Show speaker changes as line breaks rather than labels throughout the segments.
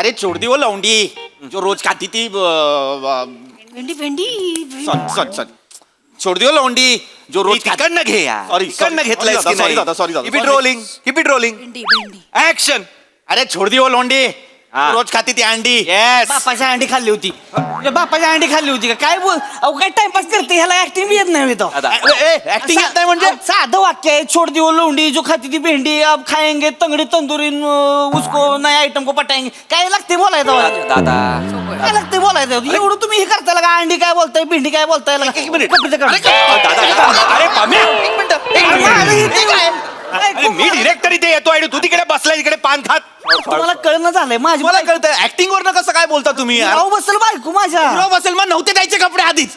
अरे छोड़ दी वो लौंडी जो रोज खाती थी
भेंडी भेंडी
छोड़ दी वो लौंडी जो रोज
तिकडनं घे यार.
सॉरी
तिकडनं घेतलंयस की
सॉरी
नाही?
दादा sorry
Keep it rolling. Keep it rolling.
भेंडी भेंडी
Action.
अरे छोड़ दी वो लौंडी
हाँ.
रोज खाती थी अंडी
Yes.
बापाची अंडी खाल्ली होती बापाची अंडी खाल्ली होती का काय बोल अहो काय टाइमपास करते ह्याला ऍक्टिंग येत नाही तो
दादा.
ऍक्टिंग येत नाही म्हणजे
साधं वाक्य आहे छोड़ दी वो लोंडी जो खाती थी भेंडी अब खाएंगे तंगड़ी तंदूरी उसको नया आइटम को पटाएंगे काय लागते बोलायचं
दादा
काय लागते बोलायचं एवढं तुम्ही हे करता का अंडी काय बोलताय भेंडी काय बोलताय
एक मिनिट. दादा अरे पाम्या एक मिनिट. अरे मी डिरेक्टर इथे येतो आणि तू तिकडे बसलाय इकडे पान खात.
तुम्हाला कळणं झालंय माझी
मला कळतं ऍक्टिंग वरनं कसं काय बोलता तुम्ही यार
भाऊ बसल बायको माझ्या
पुरावा असेल मग नव्हते द्यायचे कपडे आधीच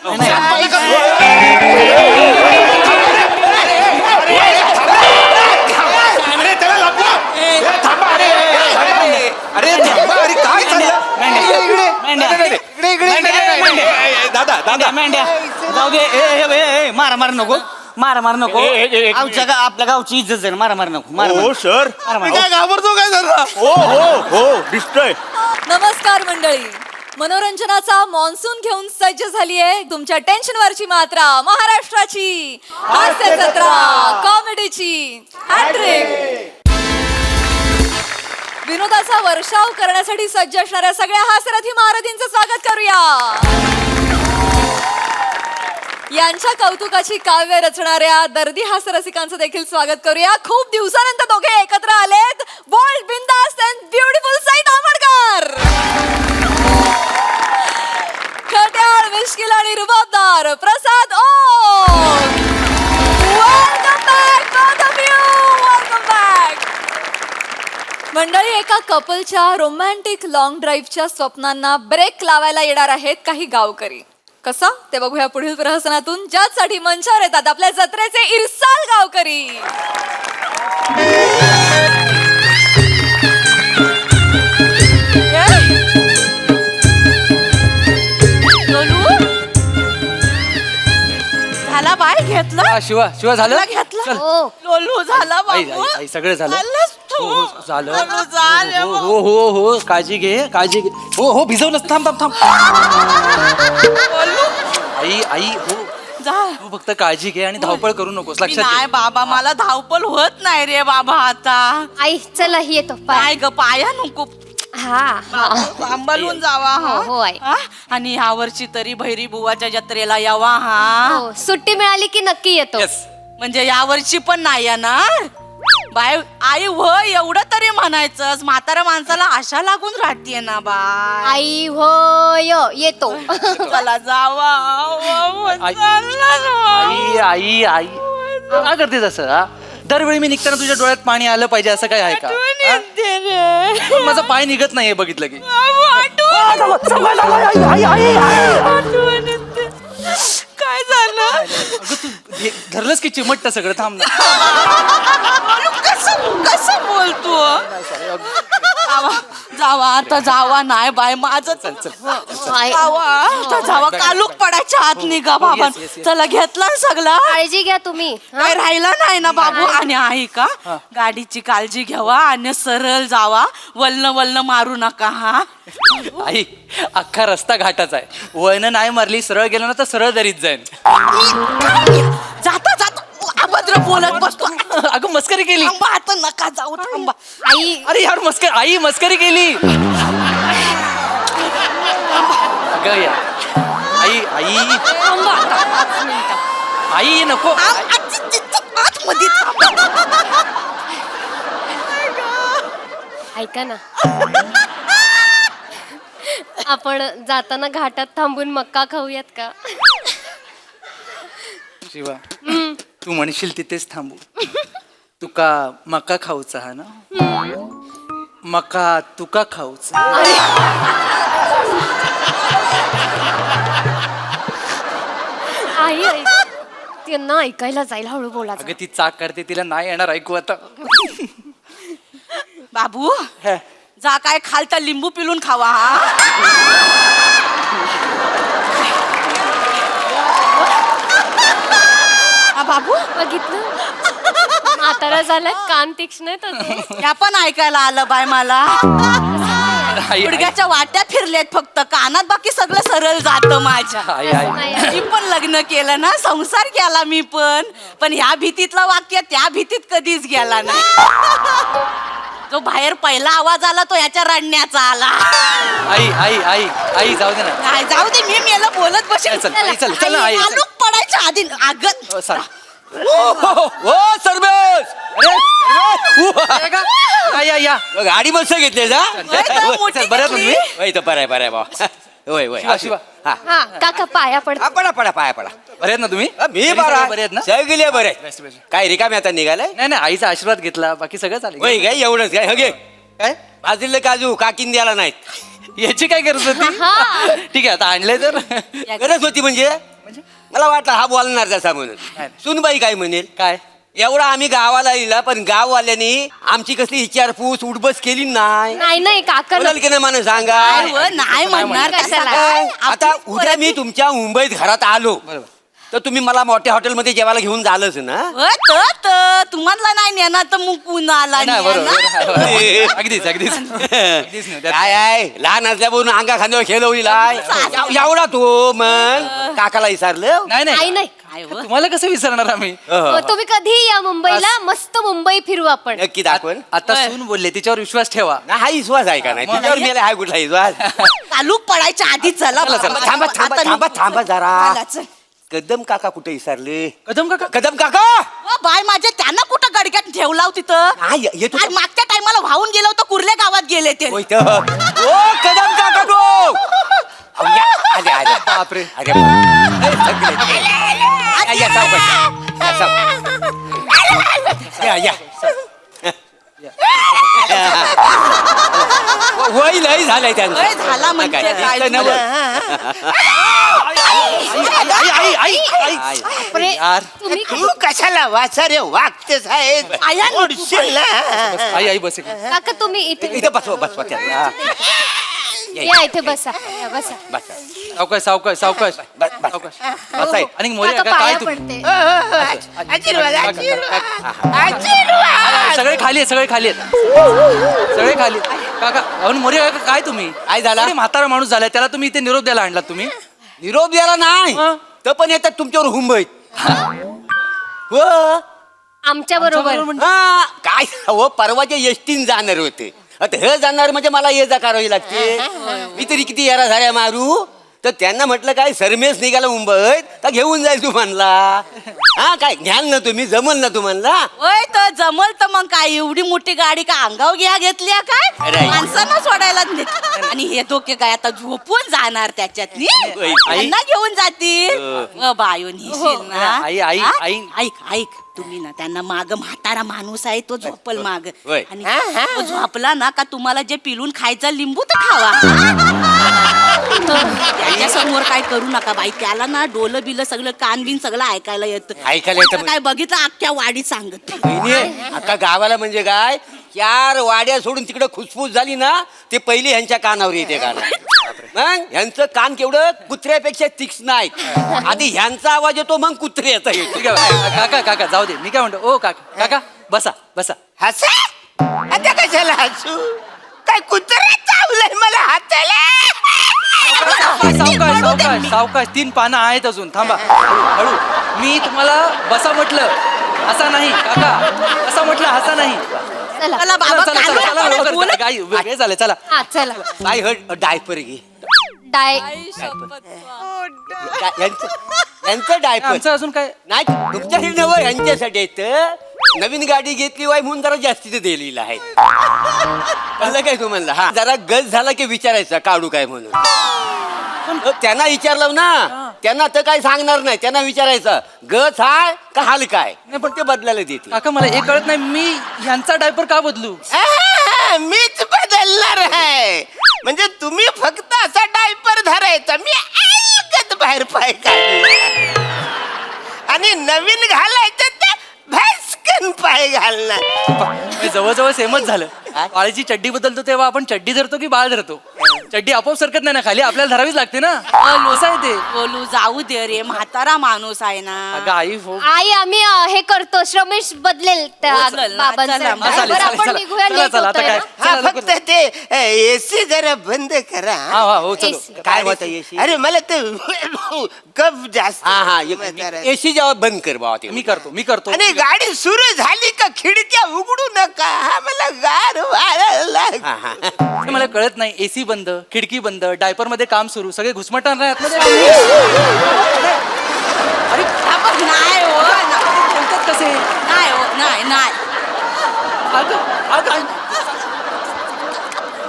अरे त्याला लपवा. ए, थांबा. अरे थांबा. अरे काय चाललं? इकडे. दादा
मेंढ्या जाऊ दे मारा नको मारा नको आपल्या गावची इज्जत जाईल मारा नको
हो सर
काय घाबरतो काय जरा
हो दिसतोय.
नमस्कार मंडळी, मनोरंजनाचा मॉन्सून घेऊन सज्ज झाली आहे तुमच्या टेन्शनवरची मात्रा महाराष्ट्राची हास्य जत्रा कॉमेडीची हॅट्रिक. विनोदाचा वर्षाव करण्यासाठी सज्ज असणाऱ्या सगळ्या हास्यरथी महारथींचं स्वागत करूया. यांच्या कौतुकाची काव्य रचणाऱ्या दर्दी हास्यरसिकांचं देखील स्वागत करूया. खूप दिवसानंतर दोघे एकत्र आलेत. बोल्ड, बिंदास अँड ब्युटिफुल साई तामणकर. खट्याळ, मिश्किल आणि रुबाबदार Prasad Oak. Welcome back both of you. Welcome back. मंडळी, एका कपलच्या रोमॅन्टिक लॉंग ड्राईव्हच्या स्वप्नांना ब्रेक लावायला येणार आहेत काही गावकरी. कसा ते बघूया पुढील प्रहसनातून, ज्यासाठी मंचावर येतात आपल्या जत्रेचे इरसाल गावकरी.
झाला बाय घेतला
शिवा झालं
घेतला
चल.
लोलू झाला
आई
बाबू
आई सगळं झालं
चाललास तू.
झालं
लोलू झालं
हो काळजी घे हो भिजवलंच थांब आई हो
जा
हो फक्त काळजी घे आणि धावपळ करू नकोस लक्षात
नाही
घे.
बाबा मला धावपल होत नाही रे बाबा आता
आई चला येतो
काय ग पाया नको
हा
सांभाळून जावा
हो, हो, आई.
हा आणि ह्या वर्षी तरी भैरी बुवाच्या जत्रेला यावा हा
हो सुट्टी मिळाली की नक्की येतो
Yes.
म्हणजे या वर्षी पण नाही येणार बाय आई व एवढं तरी म्हणायचं म्हाताऱ्या माणसाला आशा लागून राहतीये ना बाय
आई होय येतो
चला जावा
आई आई आई काय करते तसं हा? दरवेळी मी निघताना तुझ्या डोळ्यात पाणी आलं पाहिजे असं काय आहे का हा? पण माझं पाय निघत नाहीये बघितलं की
काय झालं
अगं तू धरलंस की चिमटतं सगळं थांब ना
कसं बोलतो जावा आता जावा नाही बाय माझं
आई,
जावा आता जावा कालूक पडायच्या आत निघा बाबा
Yes, yes, yes.
चला घेतला ना सगळा
काळजी घ्या तुम्ही हा?
काय राहिला नाही ना बाबू आणि आहे का गाडीची काळजी घ्यावा आणि सरळ जावा वल्न मारू नका हा
आई अख्खा रस्ता घाटाचा आहे वळण नाही मारली सरळ गेलं ना तर सरळ दरीत जाईन
जाता अभद्र बोलत बसतो
अगं मस्करी केली
थांबा आता नका जाऊ थांबा
आई
अरे यार आई मस्करी केली अगं या आई आई आई नको
आतमध्ये
ऐका ना आपण जाताना घाटात थांबून मक्का खाऊयात का
शिवा तू म्हणशील तिथेच थांबू तुका मका खाऊचा हा ना मका तुका खाऊचा
आई त्यांना ऐकायला जाईल हळू बोला
अगं ती चाक करते तिला नाही येणार ऐकू आता
बाबू
हे.
जा काय खालता लिंबू पिलून खावा हा हा बाबू
बघितलं म्हातारा झाला कान तीक्ष्ण आहेत अजून.
या पण ऐकायला आलं बाय मला
आई.
गुडघ्याच्या वाट्या फिरल्यात फक्त कानात बाकी सगळं सरळ जातं माझ्या
आई आई
मी पण लग्न केलं ना संसार केला मी पण ह्या भीतीतलं वाक्य त्या भीतीत कधीच गेला नाही जो बाहेर पहिला आवाज आला तो याच्या रडण्याचा आला
आई आई आई आई जाऊ दे ना.
काय जाऊ दे मी मेला बोलत बसेल
चल, आई, चल, चल ना, आई, चल.
आलूक पडायच्या आधी आगत
ओ सरबस
या या
गाडी मस्त घेतली जा
मोठी
बरं तुम्ही
घेतली.
वय तर बरं आहे बरं आहे होय होय
शिवा, शिवा.
हा
हा काका पाया पड
पडा पडा पाया पडा
बरे आहेत ना तुम्ही
मी
घरी
बरा
सगळे बरे आहेत ना
सगळे बरे काय रिकामी आता निघालाय
नाही नाही आईचा आशीर्वाद घेतला बाकी सगळं चालेल
होय काय एवढंच काय हगे
काय
भाजलेले काजू काकीन द्यायला नाहीत
याची काय गरज होती ठीक आहे आता आणलंय तर
गरज होती म्हणजे मला वाटलं हा बोलणार जसा म्हणून सुनबाई काय म्हणेल
काय
एवढा आम्ही गावाला लिहिला पण गाववाल्यांनी आमची कसली विचारपूस उठबस केली नाही
नाही नाही काका
बोलाल की नाही मला सांगा
नाही व, नाही म्हणणार
कशाला?
काय?
आता
आपली
उद्या मी तुमच्या मुंबईत घरात आलो
बरोबर
तर तुम्ही मला मोठ्या हॉटेलमध्ये जेवायला घेऊन झालंच ना
तुम्हाला नाही नेणार तर मग कुणाला
नाही,
नेणार?
बरोबर अगदीच अगदीच अगदीच नाही त्यात-
काय आहे लहान असल्यापासून अंगा खांद्यावर खेळवलीलाय एवढा तो मग काकाला विचारलं
नाही
नाही
नाही
नाही
काय व?
तुम्हाला कसं विसरणार आम्ही
तुम्ही कधी या मुंबईला मस्त मुंबई फिरू आपण
नक्की दाखवून
आता
होय.
सून बोलले तिच्यावर विश्वास ठेवा
ना हा विश्वास आहे का नाही
मग.
तुझ्यावर मेला हाय कुठला विश्वास
तालूक पडायच्या आधी चला
चला, चला.
बाबा.
थांबा थांबा
आता
थांबा
निघू.
थांबा जरा
चला, चल.
कदम काका कुठे विसरले
कदम काका
कदम काका
व, बाय माझे त्यांना कुठं गडक्यात ठेवला हो तिथं
हा, येतो
आज मागच्या टायमाला वाहून गेलो तर कुर्ल्या गावात गेले ते
होय तर. ओ कदम काका गो अहो, या, आले आले
बापरे
अरे बाप. ए, सगळे. या, सावकाश. या, सावकाश. या. वय लय झालंय त्यांचं
वय झाला म्हणजे
काय,
काय
इथं नवं.
आई आई आई आई आई
बापरे,
यार
तुम्ही
तू कशाला वाचा रे वागते साहेब
आया नको
ओढशील ना.
आई आई बस
काका तुम्ही इथे
इथं बसवा बसवा त्यांना
या इथे बसा या, बसा
बसा
सावकाश सावकाश सावकाश
बस बस
सावकाश
हो, हो.
आणि मोरे
काका
काय
पाया
तुम्ही
पडते
आशीर्वाद आशीर्वाद
सगळे खाली आहेत सगळे खाली आहेत सगळे खाली आहेत. काका अहो मोरे काका काय तुम्ही
काय झालं?
एवढे म्हातारा माणूस झालाय त्याला तुम्ही इथे निरोप द्यायला आणलात तुम्ही
निरोप द्यायला नाही
हं.
तर पण येतात तुमच्यावर हुंबईत हो
आमच्या बरोबर
हा काय हो परवाच्या एसटीन जाणार होते आता हे जाणार म्हणजे मला ये जा करावी लागते मी तरी किती येरा झाल्या मारू तर त्यांना म्हटलं काय सरमेस निघाला मुंबईत तर घेऊन जाईल तू म्हणला हा काय घ्याल ना तुम्ही जमल ना तू म्हणला
होय तर जमल तर मग काय एवढी मोठी गाडी का अंगाव घ्या घेतली काय
अरे.
माणसांना सोडायला नेत. आणि हे धोके काय आता झोपून जाणार त्याच्यातनी
आई.
त्यांना घेऊन जातील बायो नेशील ना
आई, आई,
हा?
आई.
ऐक ऐक तुम्ही ना त्यांना माग म्हातारा माणूस आहे तो झोपल माग
होय.
आणि तो झोपला ना का तुम्हाला जे पिलून खायचं लिंबू तर खावा त्याच्या समोर काय करू नका बाई त्याला ना डोलं बिलं सगळं कान बिन सगळं ऐकायला येतं
ऐकायला येतं
काय बघितलं अख्ख्या वाडी सांगत
बहिणी अख्खा गावाला म्हणजे काय 4 वाड्या सोडून तिकडे खुसफुस झाली ना ते पहिले ह्यांच्या कानावर येते गाणं मग ह्यांचं कान केवढं कुत्र्यापेक्षा तीक्ष्ण आहे आधी ह्यांचा आवाज येतो मग कुत्रे येता
ठीक आहे काका काका जाऊ दे मी काय म्हणतो ओ काका काका बसा बसा
हसा आता कशाला हसू काय कुत्रा चावलंय मला हाताला
सावकाश सावकाश सावकाश 3 पानं आहेत अजून थांबा हळू मी तुम्हाला बसा म्हटलं असा नाही काका असा म्हटलं असा नाही
चला
चला बाबा
चला चला चला
कानाला
लवकर
बोला.
काय वेळ झालं चला
हा चला
काय डायपर घे
डाय
यांचं डायपर
आमचं अजून काय
नाही तुमच्यासाठी नवं यांच्यासाठी येत नवीन गाडी घेतली वाय म्हणून जरा जास्तीच दिलेलं आहे कळलं काय तुम्हाला हा जरा गज झाला की विचारायचा काढू काय म्हणून पण त्यांना विचारलं ना त्यांना तर काय सांगणार नाही त्यांना विचारायचं गज हाय का हाल काय नाही पण ते बदलायला देते
काका मला हे कळत नाही मी ह्यांचा डायपर का बदलू
मीच बदलणार आहे म्हणजे तुम्ही फक्त असा डायपर धरायचा मी ऐकत बाहेर पाय काढला आणि नवीन घालायचं ते भस्कन पाय घालणार
हे जवळजवळ सेमच झालं बाळाची चड्डी बदलतो तेव्हा आपण चड्डी धरतो की बाळ धरतो चड्डी आपोआप सरकत नाही ना खाली, आपल्याला धरावीच लागते ना. असं आहे ते.
बोलू जाऊ दे रे, म्हातारा माणूस आहे ना.
अगं आई हो.
आई आम्ही हे करतो, श्रमेश बदलेल त्या
हो, चल ना,
बाबांचं.
चला,
हा, चालेल,
बरं,
चालेल,
आपण
चला.
निघूया,
चला,
late
चला, आता
होतंय
काय?
ना.
हा
चला,
फक्त ते एसी जरा बंद करा.
हा हा हो चलो.
AC.
काय होतं एसी?
अरे मला ते कफ जास्त
हा हा
जरा.
एसी जेव्हा बंद कर बाबा ते.
मी करतो.
आणि गाडी सुरू झाली का खिडक्या उघडू नका, हा मला गार वारा लाग.
हा, हा.
हे मला कळत नाही, एसी बंद, खिडकी बंद, डायपर मध्ये काम सुरू, सगळे घुसमटणार नाही आतमध्ये. अरे
नाही हो,
बोलतात कसे?
नाही हो, नाही
अगं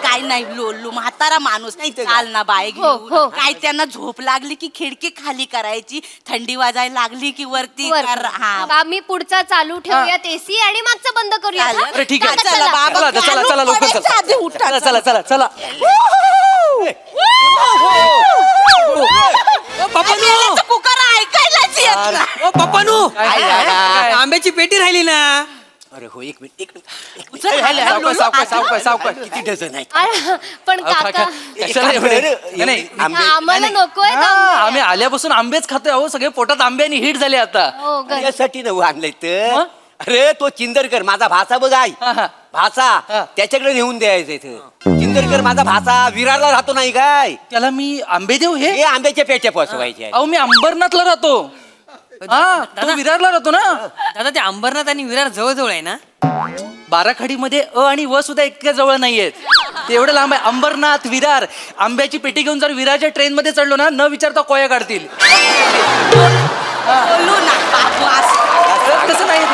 काय नाही, लोलू म्हातारा माणूस नाही, चाल ना बाय
हो, हो.
घेऊन. काय त्यांना झोप लागली की खिडकी खाली करायची, थंडी वाजायला लागली की वरती
वर.
कर. हा
आम्ही पुढचा चालू ठेवूयात एसी आणि मागचा बंद करूयात.
चालेल.
हा?
अरे ठीक आहे.
चला,
चला.
बाबा,
चला चला चला लवकर
पडायच्या आधी
चला
उठा,
चला चला चला.
मेल्याचं कुकर ऐकायलाच येत नाही.
पप्पानू
काय, काय?
आंब्याची पेटी राहिली ना.
अरे हो एक मिनिट.
सावकाश.
किती डझन आहेत?
अरे, पण काका
कशाला एवढे? नाही, नाही.
आम्हाला नकोय
हा, आम्ही आल्यापासून आंबेच खातोय अहो, सगळे पोटात आंब्यानी हिट झाले आता.
हो ग.
यासाठी नव आणलंय तर.
मग?
अरे तो चिंदरकर माझा भाचा बघ आई.
हा, हा.
भाचा
हा.
त्याच्याकडे नेऊन द्यायचं इथं. चिंदरकर माझा भाचा विरारला राहतो नाही काय.
त्याला मी आंबे देऊ हे?
हे आंब्याच्या पेट्या पोचवायच्या.
अहो मी अंबरनाथला राहतो. हा तो विरारला राहतो ना.
दादा ते अंबरनाथ आणि विरार जवळ आहे ना.
बाराखडीमध्ये अ आणि व सुद्धा इतक्या जवळ नाहीयेत. ते एवढं लांब आहे. अंबरनाथ विरार. आंब्याची पेटी घेऊन जर विरारच्या ट्रेन मध्ये चढलो ना, न विचारता कोया काढतील.
बोलू ना बाबू असं.
तसं नाही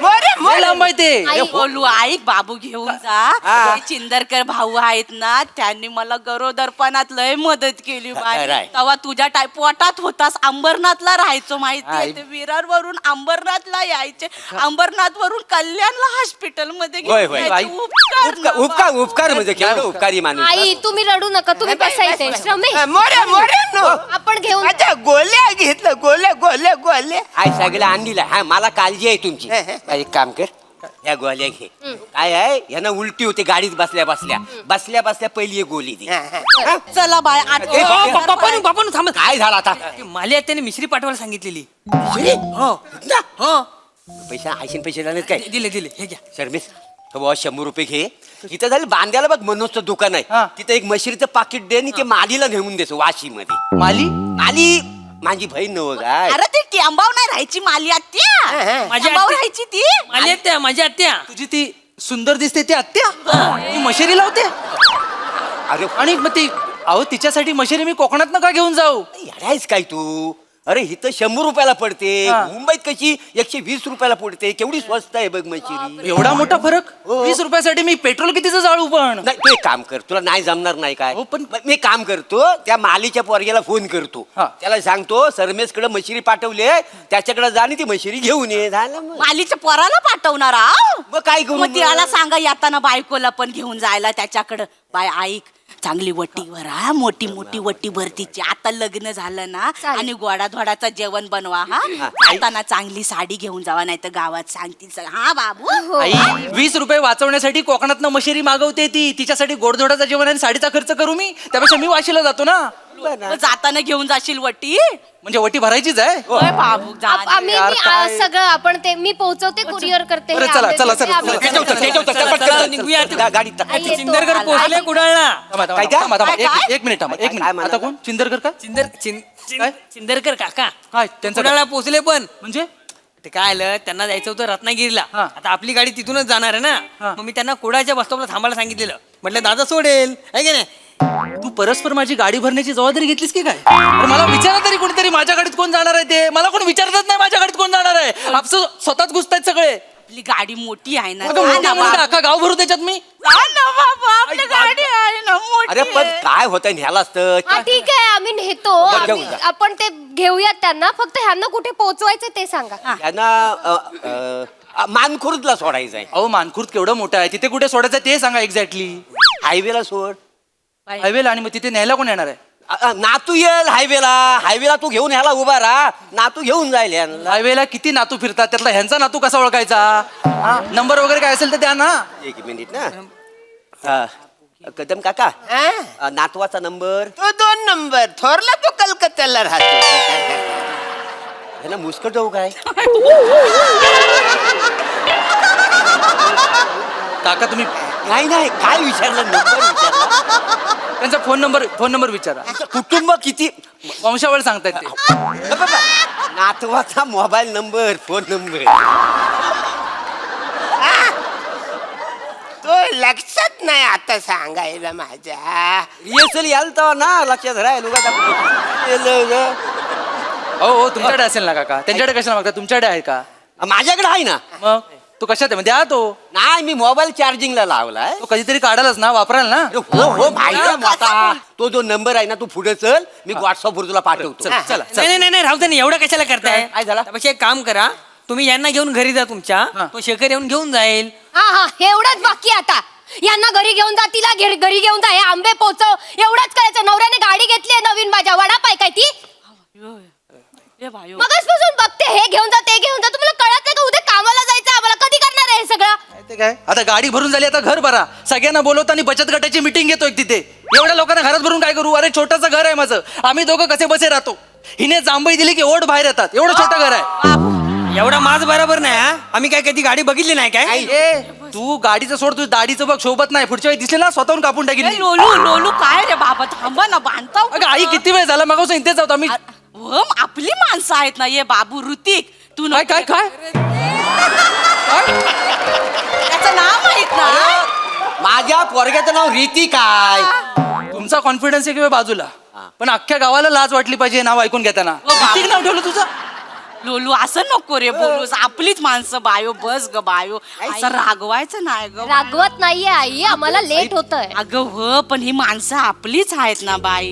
मोरे
लय
मोरे
लांब आहे ते.
आई.
बोलू ऐक, बाबू घेऊन जा.
हा.
ते चिंदरकर भाऊ आहेत ना, त्यांनी मला गरोदरपणात लय मदत केली बाई.
खरं आहे.
तेव्हा तुझ्या पोटात होतास, अंबरनाथला राहायचो
आई.
माहितीये. ते विरार वरून अंबरनाथला यायचे, अंबरनाथ वरून कल्याणला हॉस्पिटल मध्ये
होय,
घेऊन
होय.
जायचे. उपकार ना
उपकार
बाबा.
उपकार म्हणजे केवढं उपकारी माणूस.
आई तुम्ही रडू नका, तुम्ही बसायचे. श्रमेश
मोरे मोरे नो
आपण घेऊन
अच्छा गोल्या घेतलं, गोल्या
आय सगळं आणलीला. हा मला काळजी आहे तुमची. एक काम कर, या गोळ्या घे. काय आहे यांना उलटी होते गाडीत बसल्या पहिली एक गोळी दे.
चला बाय
पप्पानू थांब.
काय झालं आता?
माली त्याने मिश्री पाठवायला सांगितलेली.
हो
हो
पैसे झाले काय?
दिले हे घ्या.
शर्मिस तो बाबा 100 रुपये घे. तिथं झालं बांध्याला बघ मनोजचं दुकान आहे.
हा.
तिथं एक मशिरीचं पाकिट दे आणि ते मालीला नेऊन देतो वाशी मध्ये.
माली
माली माझी बहीण नव काय.
अरे ती टिंबाव नाही राहायची, माली आत्या.
माझी
टिंबाव
आत्या.
राहायची ती.
माली आत्या, माझी आत्या.
तुझी ती सुंदर दिसते ती आत्या. ती मशेरी लावते.
अरे
आणि मग ती अहो तिच्यासाठी मशेरी मी कोकणात का घेऊन जाऊ?
येडायस काय तू? अरे इथं 100 रुपयाला पडते.
हा.
मुंबईत कशी 120 रुपयाला पडते. केवढी स्वस्त आहे बघ मशिरी.
एवढा मोठा फरक?
हो.
20 रुपयासाठी मी पेट्रोल कितीचं जाळू पण.
नाही तू एक काम कर, तुला नाही जमणार नाही काय.
हो, पण-
मी काम करतो, त्या मालीच्या पोरग्याला फोन करतो.
हा.
त्याला सांगतो सरमेसकडे मशिरी पाठवले, त्याच्याकडे जा आणि ती मशिरी घेऊन ये. झालं मग.
मालीच्या पोराला पाठवणार आहो.
मग काय करू
मग
मग?
त्याला सांगा येताना बायकोला पण घेऊन जायला त्याच्याकडं. बाय ऐक, चांगली वटीवर हा, मोठी वटी भरतीची. आता लग्न झालं ना,
चालेल.
आणि गोडाधोडाचं जेवण बनवा हा. जाताना चांगली साडी घेऊन जावा, नाही तर गावात सांगतील हा बाबू.
आई 20 रुपये वाचवण्यासाठी कोकणातनं मशेरी मागवते ती. तिच्यासाठी गोडधोडाचं जेवण आणि साडीचा खर्च करू मी? त्यापेक्षा मी वाशीला जातो ना.
मग जाताना घेऊन जाशील वटी.
म्हणजे वटी भरायचीच आहे.
होय बाबू, जा.
आम्ही
यार, काय?
सगळं आपण ते मी पोहोचवते, कुरिअर करते हे
बरं, चला,
आंबे.
चला,
ते
चला,
आंबे.
चला, निघूया.
गाडीत टाक.
आई येतो.
चिंदरकर
आई.
पोहोचले कुडाळला.
थांबा, थांबा,
काय काय?
थांबा, थांबा.
काय?
एक मिनिट थांबा, एक
काय
मिनिट.
म्हणाला?
आता कोण? चिंदरकर का? काय?
चिंदरकर काका
काय त्यांचं
कुडाळला पोहोचले. पण
म्हणजे
ते काय आलं, त्यांना जायचं होतं रत्नागिरीला.
हा.
आता आपली गाडी तिथूनच जाणार आहे
हा.
ना. मग मी त्यांना कुडाळच्या बस स्टॉपला थांबायला सांगितलेलं. म्हटलं दादा सोडेल आहे की नाही.
तू परस्पर माझी गाडी भरण्याची जबाबदारी घेतलीस की काय? अरे मला विचारा तरी कोणीतरी माझ्या गाडीत कोण जाणार आहे ते. मला कोण विचारतच नाही माझ्या गाडीत कोण जाणार आहे. आपलं स्वतःच घुसतायत सगळे.
आपली गाडी मोठी आहे ना.
अगं,
जा
मोठी
ना
म्हणून
बाबू.
अख्खा गाव भरू त्याच्यात मी.
जा ना बाबू, आपली गाडी आहे ना मोठी.
अरे पण काय होतं ह्याला असतं.
हा ठीक आहे, आम्ही नेतो.
बरं, घेऊन जा.
आपण ते घेऊयात त्यांना. फक्त ह्यांना कुठे पोहोचवायचं ते सांगा.
यांना मानखुर्दला सोडायचं आहे.
अहो मानखुर्द केवढं मोठं आहे, तिथे कुठे सोडायचं ते सांगा एक्झॅक्टली.
हायवेला सोड.
हायवेला. आणि मग तिथे न्यायला कोण येणार आहे?
नातू येईल हायवेला तू घेऊन ह्याला उभा राहा. नातू घेऊन जाईल यांना.
हायवेला किती नातू फिरतात, त्यातला ह्यांचा नातू कसा ओळखायचा? नंबर वगैरे काय असेल तर द्या ना.
एक मिनिट ना. हा. कदम काका
हा?
नातवाचा नंबर
तो 2 नंबर थोरला तो कलकत्त्याला राहतो.
ह्याला मुस्कट जाऊ काय
काका तुम्ही
नाही नाही काय विचारलं नंबर विचारला
त्यांचा फोन नंबर विचारा.
कुटुंब किती
वंशावळ सांगतायत ते.
बाबा, नातवाचा मोबाईल नंबर फोन नंबर
तो लक्षात नाही आता सांगायला माझ्या.
रिहर्सल याल तर ना लक्षात राहील
हो तुमच्याकडे असेल ना काका, त्यांच्याकडे कशाला मागता, तुमच्याकडे आहे का?
माझ्याकडे आहे ना.
मग तो कशात आहे, द्या तो.
नाही मी मोबाईल चार्जिंगला लावलाय.
तो कधीतरी काढालच ना, वापराल ना.
हो हो माहिती आहे आता. तो जो नंबर आहे ना तू पुढे चल, मी व्हॉट्सअपवर तुला पाठवतो.
चला चला
नाही नाही नाही राहू दे ना, एवढं कशाला करताय?
काय झालं?
त्यापेक्षा एक काम करा, तुम्ही यांना घेऊन घरी जा तुमच्या.
हा.
तो शेखर येऊन घेऊन जाईल.
हा हा एवढंच बाकी आहे आता. यांना घरी घेऊन जा, तिला घरी घेऊन जा, हे आंबे पोचव, एवढंच करायचं. नवऱ्याने गाडी घेतली नवीन माझ्या, वडापाय काय ती
ए भायो
मगाचपासून बघते, हे घेऊन जा ते घेऊन जा. तुम्हाला कळत नाही का उद्या कामाला जायचं आम्हाला, कधी करणार आहे हे सगळं?
ते काय आता गाडी भरून झाली, आता घर भरा. सगळ्यांना बोलवतो आणि बचत गटाची मीटिंग घेतो एक तिथे. एवढ्या लोकांना घरात भरून काय करू? अरे छोटंसं घर आहे माझं, आम्ही दोघं कसे बसे राहतो. हिने जांभई दिली की ओढ बाहेर येतात, एवढं छोटं घर आहे.
एवढा माझ बरोबर नाही हा. आम्ही काय कधी गाडी बघितली नाही काय?
ए, तू गाडीचं सोड, तू दाढीचं बघ शोभत नाही. पुढच्या वेळी दिसले ना स्वतःहून कापून टाकीन
ए,
मी.
लोलू लोलू काय रे बाबा, थांबा ना, बांधता
अगं आई किती वेळ झाला, मग इथेच जातो आम्ही.
आपली माणसं आहेत ना. ये बाबू ऋतिक, तू
काय काय काय
त्याचं नाव माहित ना.
माझ्या पोरग्याचं नाव रीती काय?
तुमचा कॉन्फिडन्स आहे किंवा बाजूला, पण अख्ख्या गावाला लाज वाटली पाहिजे नाव ऐकून घेताना. किती नाव ठेवलं तुझं?
लोलू असं नको रे बोलूस, आपलीच माणसं बायो. बस ग बायो, असं रागवायचं नाही ग.
रागवत नाहीये आई, आम्हाला लेट होतंय.
अगं हो, पण ही माणसं आपलीच आहेत ना बाई.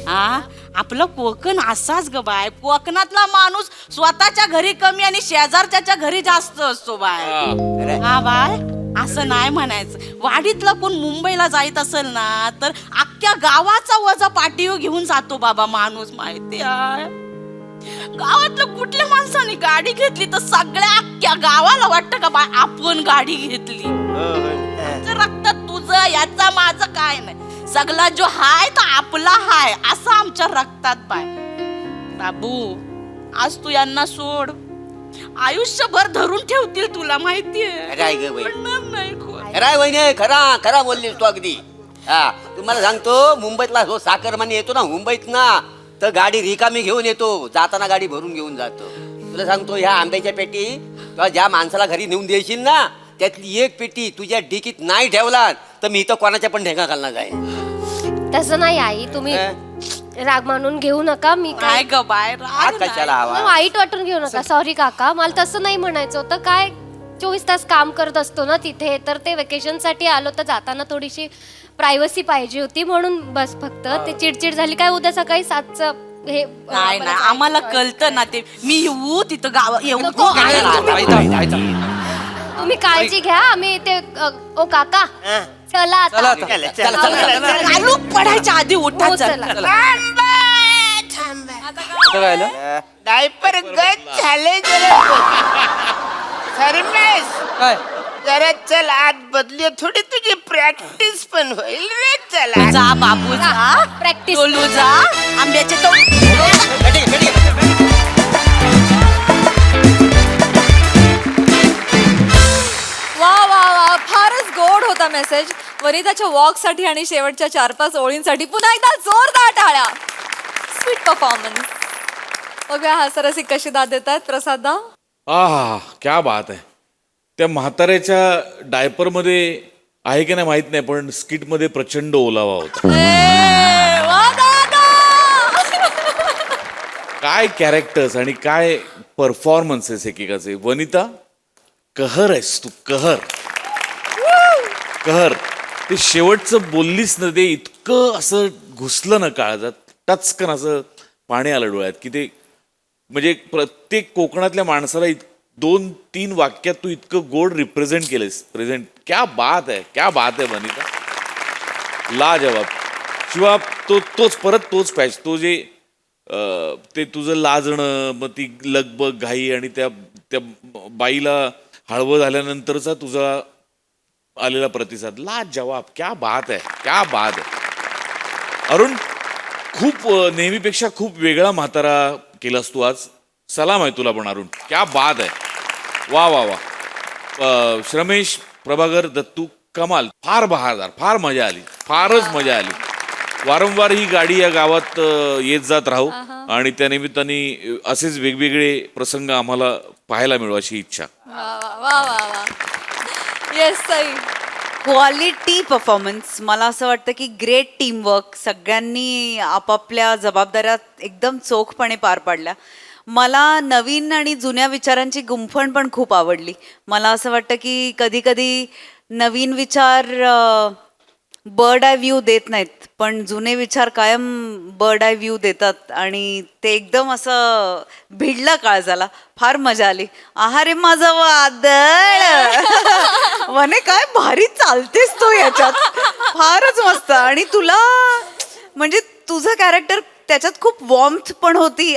हा, आपलं कोकण असाच ग बाय. कोकणातला माणूस स्वतःच्या घरी कमी आणि शेजारच्या घरी जास्त असतो बाय. हा बाय, असं नाही म्हणायचं. वाडीतला कोण मुंबईला जायत असेल ना, तर अख्ख्या गावाचा वजा पाठीवर घेऊन जातो बाबा माणूस, माहिती आहे. गावातलं कुठल्या माणसाने गाडी घेतली तर सगळ्या अख्ख्या गावाला वाटतं का बाय आपण गाडी घेतली. रक्तात तुझं याचा माझं काय नाही, सगळा जो हाय तो आपला हाय असं आमच्या रक्तात बाय. बाबू आज तू यांना सोड, आयुष्यभर धरून ठेवतील तुला, माहितीये.
काय ग बाई?
पडणार नाही कोण.
खरा वहिनी, खरा खरा बोललीस तू अगदी. हा तुम्हाला सांगतो, मुंबईतला जो साखरमानी येतो ना मुंबईत ना, तर गाडी रिकामी घेऊन येतो, जाताना गाडी भरून घेऊन जातो. तुला सांगतो, ह्या आंब्याच्या पेटी किंवा ज्या माणसाला घरी नेऊन द्यायशील ना, त्यातली एक पेटी तुझ्या डिकीत नाही ठेवला तर मी इथं कोणाच्या पण ढेंगा घालणार जाईल.
तसं नाही आई, तुम्ही राग मानून घेऊ नका. मी
काय ग बाय,
हात
राग
कशाला
नाही.
हवा?
वाईट वाटून घेऊ नका. सॉरी काका, मला तसं नाही म्हणायचं होतं. काय 24 तास काम करत असतो ना तिथे, तर ते वेकेशन साठी आलो, तर जाताना थोडीशी प्रायव्हसी पाहिजे होती म्हणून बस. फक्त ते चिडचिड झाली काय, उद्या सकाळी 7चं हे
नाही नाही, आम्हाला कळतं ना ते. मी येऊ तिथं गाव येऊ.
नको,
काय
तुम्ही काळजी घ्या. आम्ही ते ओ काका चला आता.
चला आता.
चला, चला, चला, चला.
चालू पडायच्या आधी उठा.
हो,
चल.
चला.
थांबा, थांबा.
आता काय आलं?
डायपर गच झाले जरा. सरमेश,
काय
जरा चल आत बदली, थोडी तुझी प्रॅक्टिस पण होईल रे. चला
जा बाबू जा,
प्रॅक्टिस
टोलू जा, आंब्याचे तो.
वा वा वा, फारच गोड होता मेसेज. वनिताच्या वॉक साठी आणि शेवटच्या 4-5 ओळींसाठी पुन्हा एकदा जोरदार टाळ्या. Sweet performance. बघूया हा सरसी कशी दाद देतात प्रसादा.
आहा क्या बात आहे. त्या म्हाताऱ्याच्या डायपरमध्ये आहे की नाही माहित नाही, पण स्किटमध्ये प्रचंड ओलावा होता.
वा दादा.
काय कॅरेक्टर्स आणि काय परफॉर्मन्सेस एकेकाचे. वनिता कहर आहेस तू, कहर कहर. ते शेवटचं बोललीस ना, ते इतकं असं घुसलं ना काळजात, टचकन असं पाणी आलं डोळ्यात की ते म्हणजे प्रत्येक कोकणातल्या माणसाला 2-3 वाक्यात तू इतकं गोड रिप्रेझेंट केलेस. प्रेझेंट क्या बात आहे, क्या बात आहे वनिता. लाजवाब. शिवा तोच पॅच, तो जे ते तुझं लाजणं, मग ती लगबग घाई आणि त्या बाईला हळवं झाल्यानंतरचा तुझा आलेला प्रतिसाद लाजवाब, क्या बात आहे, क्या बात आहे. अरुण, खूप नेहमीपेक्षा खूप वेगळा म्हातारा केलास तू आज. सलाम आहे तुला पण अरुण, क्या बात आहे. वा वा वा. श्रमेश, प्रभाकर, दत्तू, कमाल, फार बहारदार, फार मजा आली, फारच मजा आली. वारंवार ही गाडी या गावात येत जात राहू आणि त्या निमित्ताने असेच वेगवेगळे प्रसंग आम्हाला पाहायला मिळू अशी इच्छा.
वा वा वा. येस ताई.
Quality performance. मला असं वाटतं की ग्रेट टीमवर्क, सगळ्यांनी आपापल्या जबाबदाऱ्या एकदम चोखपणे पार पाडल्या. मला नवीन आणि जुन्या विचारांची गुंफण पण खूप आवडली. मला असं वाटतं की कधी कधी नवीन विचार बर्ड आय व्ह्यू देत नाहीत, पण जुने विचार कायम बर्ड आय व्ह्यू देतात आणि ते एकदम असं भिडला काळजाला. फार मजा आली. आहारे माझं वादळ म्हणे काय भारी चालतेस तो याच्यात, फारच मस्त. आणि तुला म्हणजे तुझं कॅरेक्टर त्याच्यात खूप वॉर्मथ पण होती,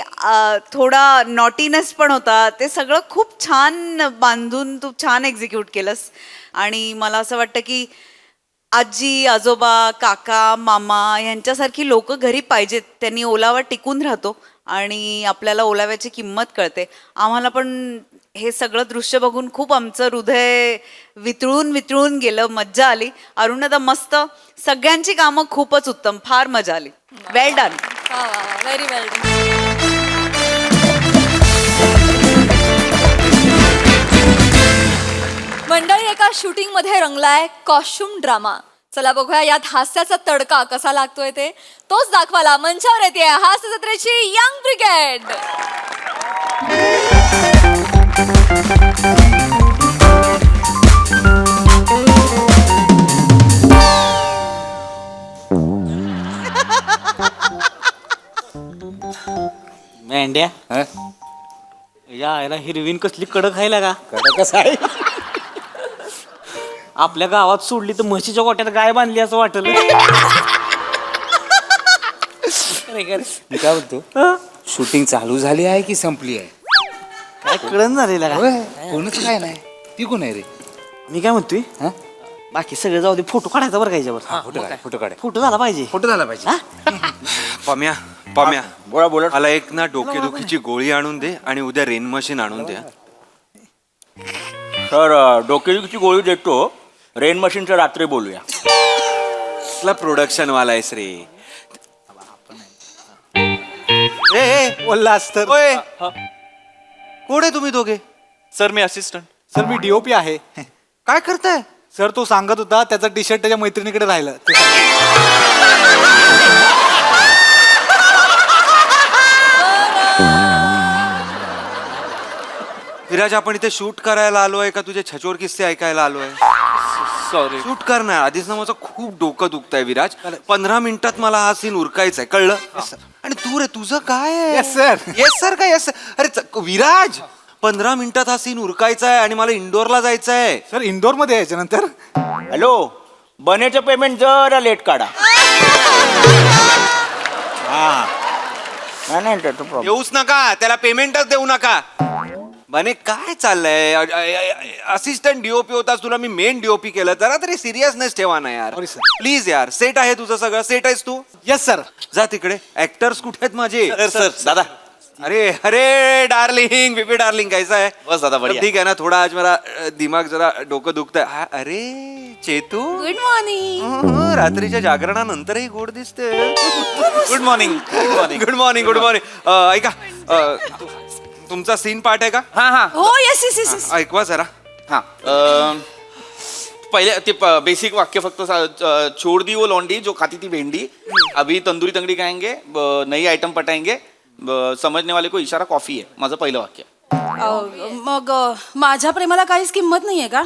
थोडा नॉटीनेस पण होता. ते सगळं खूप छान बांधून तू छान एक्झिक्यूट केलंस. आणि मला असं वाटतं की आजी, आजोबा, काका, मामा यांच्यासारखी लोक घरी पाहिजेत. त्यांनी ओलावा टिकून राहतो आणि आपल्याला ओलाव्याची किंमत कळते. आम्हाला पण हे सगळं दृश्य बघून खूप आमचं हृदय वितळून गेलं. मज्जा आली. अरुणदा मस्त. सगळ्यांची कामं खूपच उत्तम, फार मजा आली. वेल डन.
वा वा वा. व्हेरी वेल डन. मंडळी, एका शूटिंग मध्ये रंगलाय कॉस्ट्युम ड्रामा. चला बघूया यात हास्याचा तडका कसा लागतोय ते. तोच दाखवायला मंचावर येते हास्य जत्रेची यंग ब्रिगेड.
मेंढ्या या याला हिरवीन कसली कडक खायला का?
कसं आहे?
आपल्या गावात सोडली तर म्हशीच्या गोट्यात गाय बांधली असं वाटलं.
मी काय बोलतो, शूटिंग चालू झाली आहे की संपली आहे?
काय कळण झालेला का?
होय, कोणच काय नाही. ती कोण आहे रे?
मी काय म्हणतोय,
हा?
बाकी सगळे जाऊ दे, फोटो काढायचा बरं का याच्यावर.
फोटो काढ.
फोटो झाला पाहिजे.
फोटो झाला पाहिजे.
पम्या
बोला बोला.
मला एक ना डोकेदुखीची गोळी आणून दे आणि उद्या रेन मशीन आणून दे.
सर, डोकेदुखीची गोळी देतो, रेन मशीनचं रात्री बोलूया.
कसला प्रोडक्शन वाला आहेस रे?
बोलला असतं.
ओय, कोण आहे तुम्ही दोघे?
सर, मी असिस्टंट.
सर, मी डीओपी आहे.
काय करताय?
सर, तो सांगत होता त्याचा टी शर्ट त्याच्या मैत्रिणीकडे राहिलं.
विराज, आपण इथे शूट करायला आलोय का तुझे छचोर किस्से ऐकायला आलोय?
सॉरी.
शूट करणार आधीच ना माझं खूप डोकं दुखतंय विराज. 15 मिनिटात मला हा सीन उरकायचा आहे, कळलं? आणि तू रे, तुझं काय?
Yes, sir.
येस सर काय? येस. अरे विराज, 15 मिनिटात हा सीन उरकायचा आहे आणि मला इंडोरला जायचं आहे.
सर, इंदोर मध्ये यायच्या नंतर
हॅलो, बनेचं पेमेंट जरा लेट काढा. नाही त्याचा प्रॉब्लेम.
येऊच नका, त्याला पेमेंटच देऊ नका. बने, काय चाललंय? असिस्टंट डीओपी होतास, तुला मी मेन डीओपी केलं. जरा तरी सिरियसनेस ठेवा ना यार.
Sorry, sir.
प्लीज यार. सेट आहे तुझं सगळं? सेट आहेस तू?
Yes sir.
जा तिकडे. ऍक्टर्स कुठे आहेत माझे?
सर दादा.
अरे अरे डार्लिंग, बेबी डार्लिंग, कैसा है?
बस दादा, बढ़िया.
ठीक है ना. थोड़ा आज मेरा दिमाग जरा डोकं दुखतंय. अरे चेतू,
गुड मॉर्निंग.
रात्रीच्या जागरणानंतरही गोड दिसते.
Good morning. Good morning.
Good morning. Good morning. ऐका, तुमचा सीन पार्ट आहे का?
हाँ.
हो, येस येस येस.
ऐकवा जरा.
हाँ. पहिले ते बेसिक वाक्य फक्त छोड़ दी वो लौंडी जो खाती थी भेंडी, अभी तंदूरी तंगड़ी खाएंगे, नई आइटम पटाएंगे, समझने वाले को इशारा कॉफी है. माझं पहिलं वाक्य.
मग माझ्या प्रेमाला काहीच किंमत नाहीये का?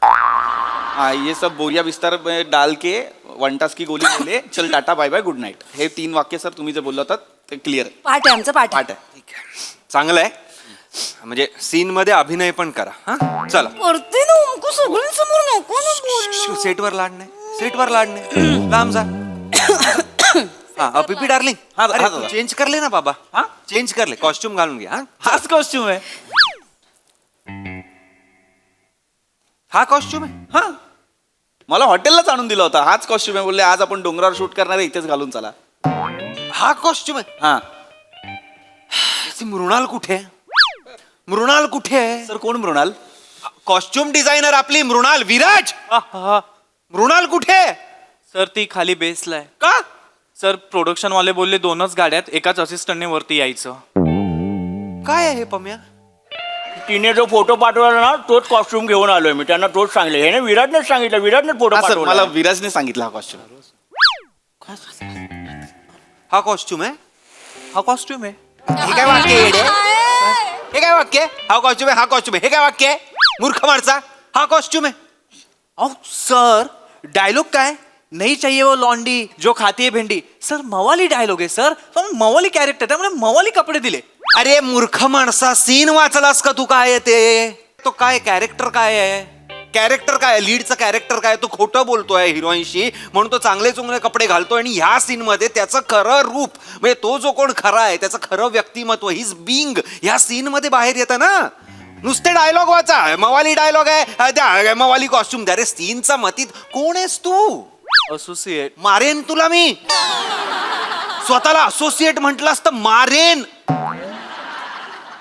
हाँ, ये सब बोरिया बिस्तर में डाल के वनटास की गोली बोले, चल tata bye bye good night. हे 3 वाक्य सर तुम्ही जे बोलला होतात ते क्लिअर आहे.
पाठ आहे आमचं, पाठ आहे.
पाठ आहे.
चांगलं आहे. म्हणजे सीन मध्ये अभिनय पण करा. हा, चला.
करते ना, उनको सगळ्यांसमोर नको ना बोलू.
सेटवर लाड नाही, सेटवर लाड नाही. लांब जा. हा, पीपी डार्लिंग.
हा,
चेंज करले ना बाबा? हा, चेंज करले. कॉस्ट्युम घालून घ्या.
हाच कॉस्ट्यूम आहे.
हा कॉस्ट्युम आहे?
हा मला हॉटेललाच आणून दिला होता. हाच कॉस्ट्युम आहे. बोलले आज आपण डोंगरावर शूट करणार आहे, इथेच घालून चला.
हा कॉस्ट्युम आहे?
हा
ती मृणाल कुठे आहे? मृणाल कुठे आहे?
सर कोण मृणाल?
कॉस्ट्युम डिझायनर आपली मृणाल. विराज, मृणाल कुठे आहे?
सर ती खाली बेसला आहे.
का?
सर प्रोडक्शन वाले बोलले 2च गाड्यात, एकाच असिस्टंटने वरती यायचं.
काय आहे हे पम्या?
तिने जो फोटो पाठवला ना तोच कॉस्ट्युम घेऊन आलोय मी. त्यांना तोच सांगले. हे विराटनेच सांगितलं. विराटने फोटो
हा सर
पाठवला.
मला विराजने सांगितलं हा कॉस्ट्युम.
हा कॉस्ट्युम आहे?
हा कॉस्ट्युम आहे.
हे काय वाक्य आहे येडे? हे काय वाक्य आहे? हा कॉस्ट्युम आहे, हा कॉस्ट्युम आहे. हे काय वाक्य आहे? मूर्ख माणसा, हा कॉस्ट्युम आहे.
अहो सर डायलॉग काय, नहीं चाहिए वो लॉन्डी जो खाती है भेंडी. सर मवाली डायलॉग आहे सर, पण मवाली कॅरेक्टर त्यामुळे मवाली कपडे दिले.
अरे मूर्ख माणसा, सीन वाचलास का तू? काय आहे ते? तो काय कॅरेक्टर काय आहे? कॅरेक्टर काय? लीडचं कॅरेक्टर काय? तो खोटं बोलतोय हिरोईनशी म्हणून तो चांगले चुंगले कपडे घालतोय आणि ह्या सीन मध्ये त्याचं खरं रूप म्हणजे तो जो कोण खरा आहे त्याचं खरं व्यक्तिमत्व हिज बिंग ह्या सीन मध्ये बाहेर येतं ना. नुसते डायलॉग वाचा, मवाली डायलॉग आहे द्या, मवाली कॉस्ट्युम द्या. रे सीनचा मतीत कोण आहेस तू?
असोसिएट.
मारेन तुला मी. स्वतःला असोसिएट म्हटलास तर मारेन.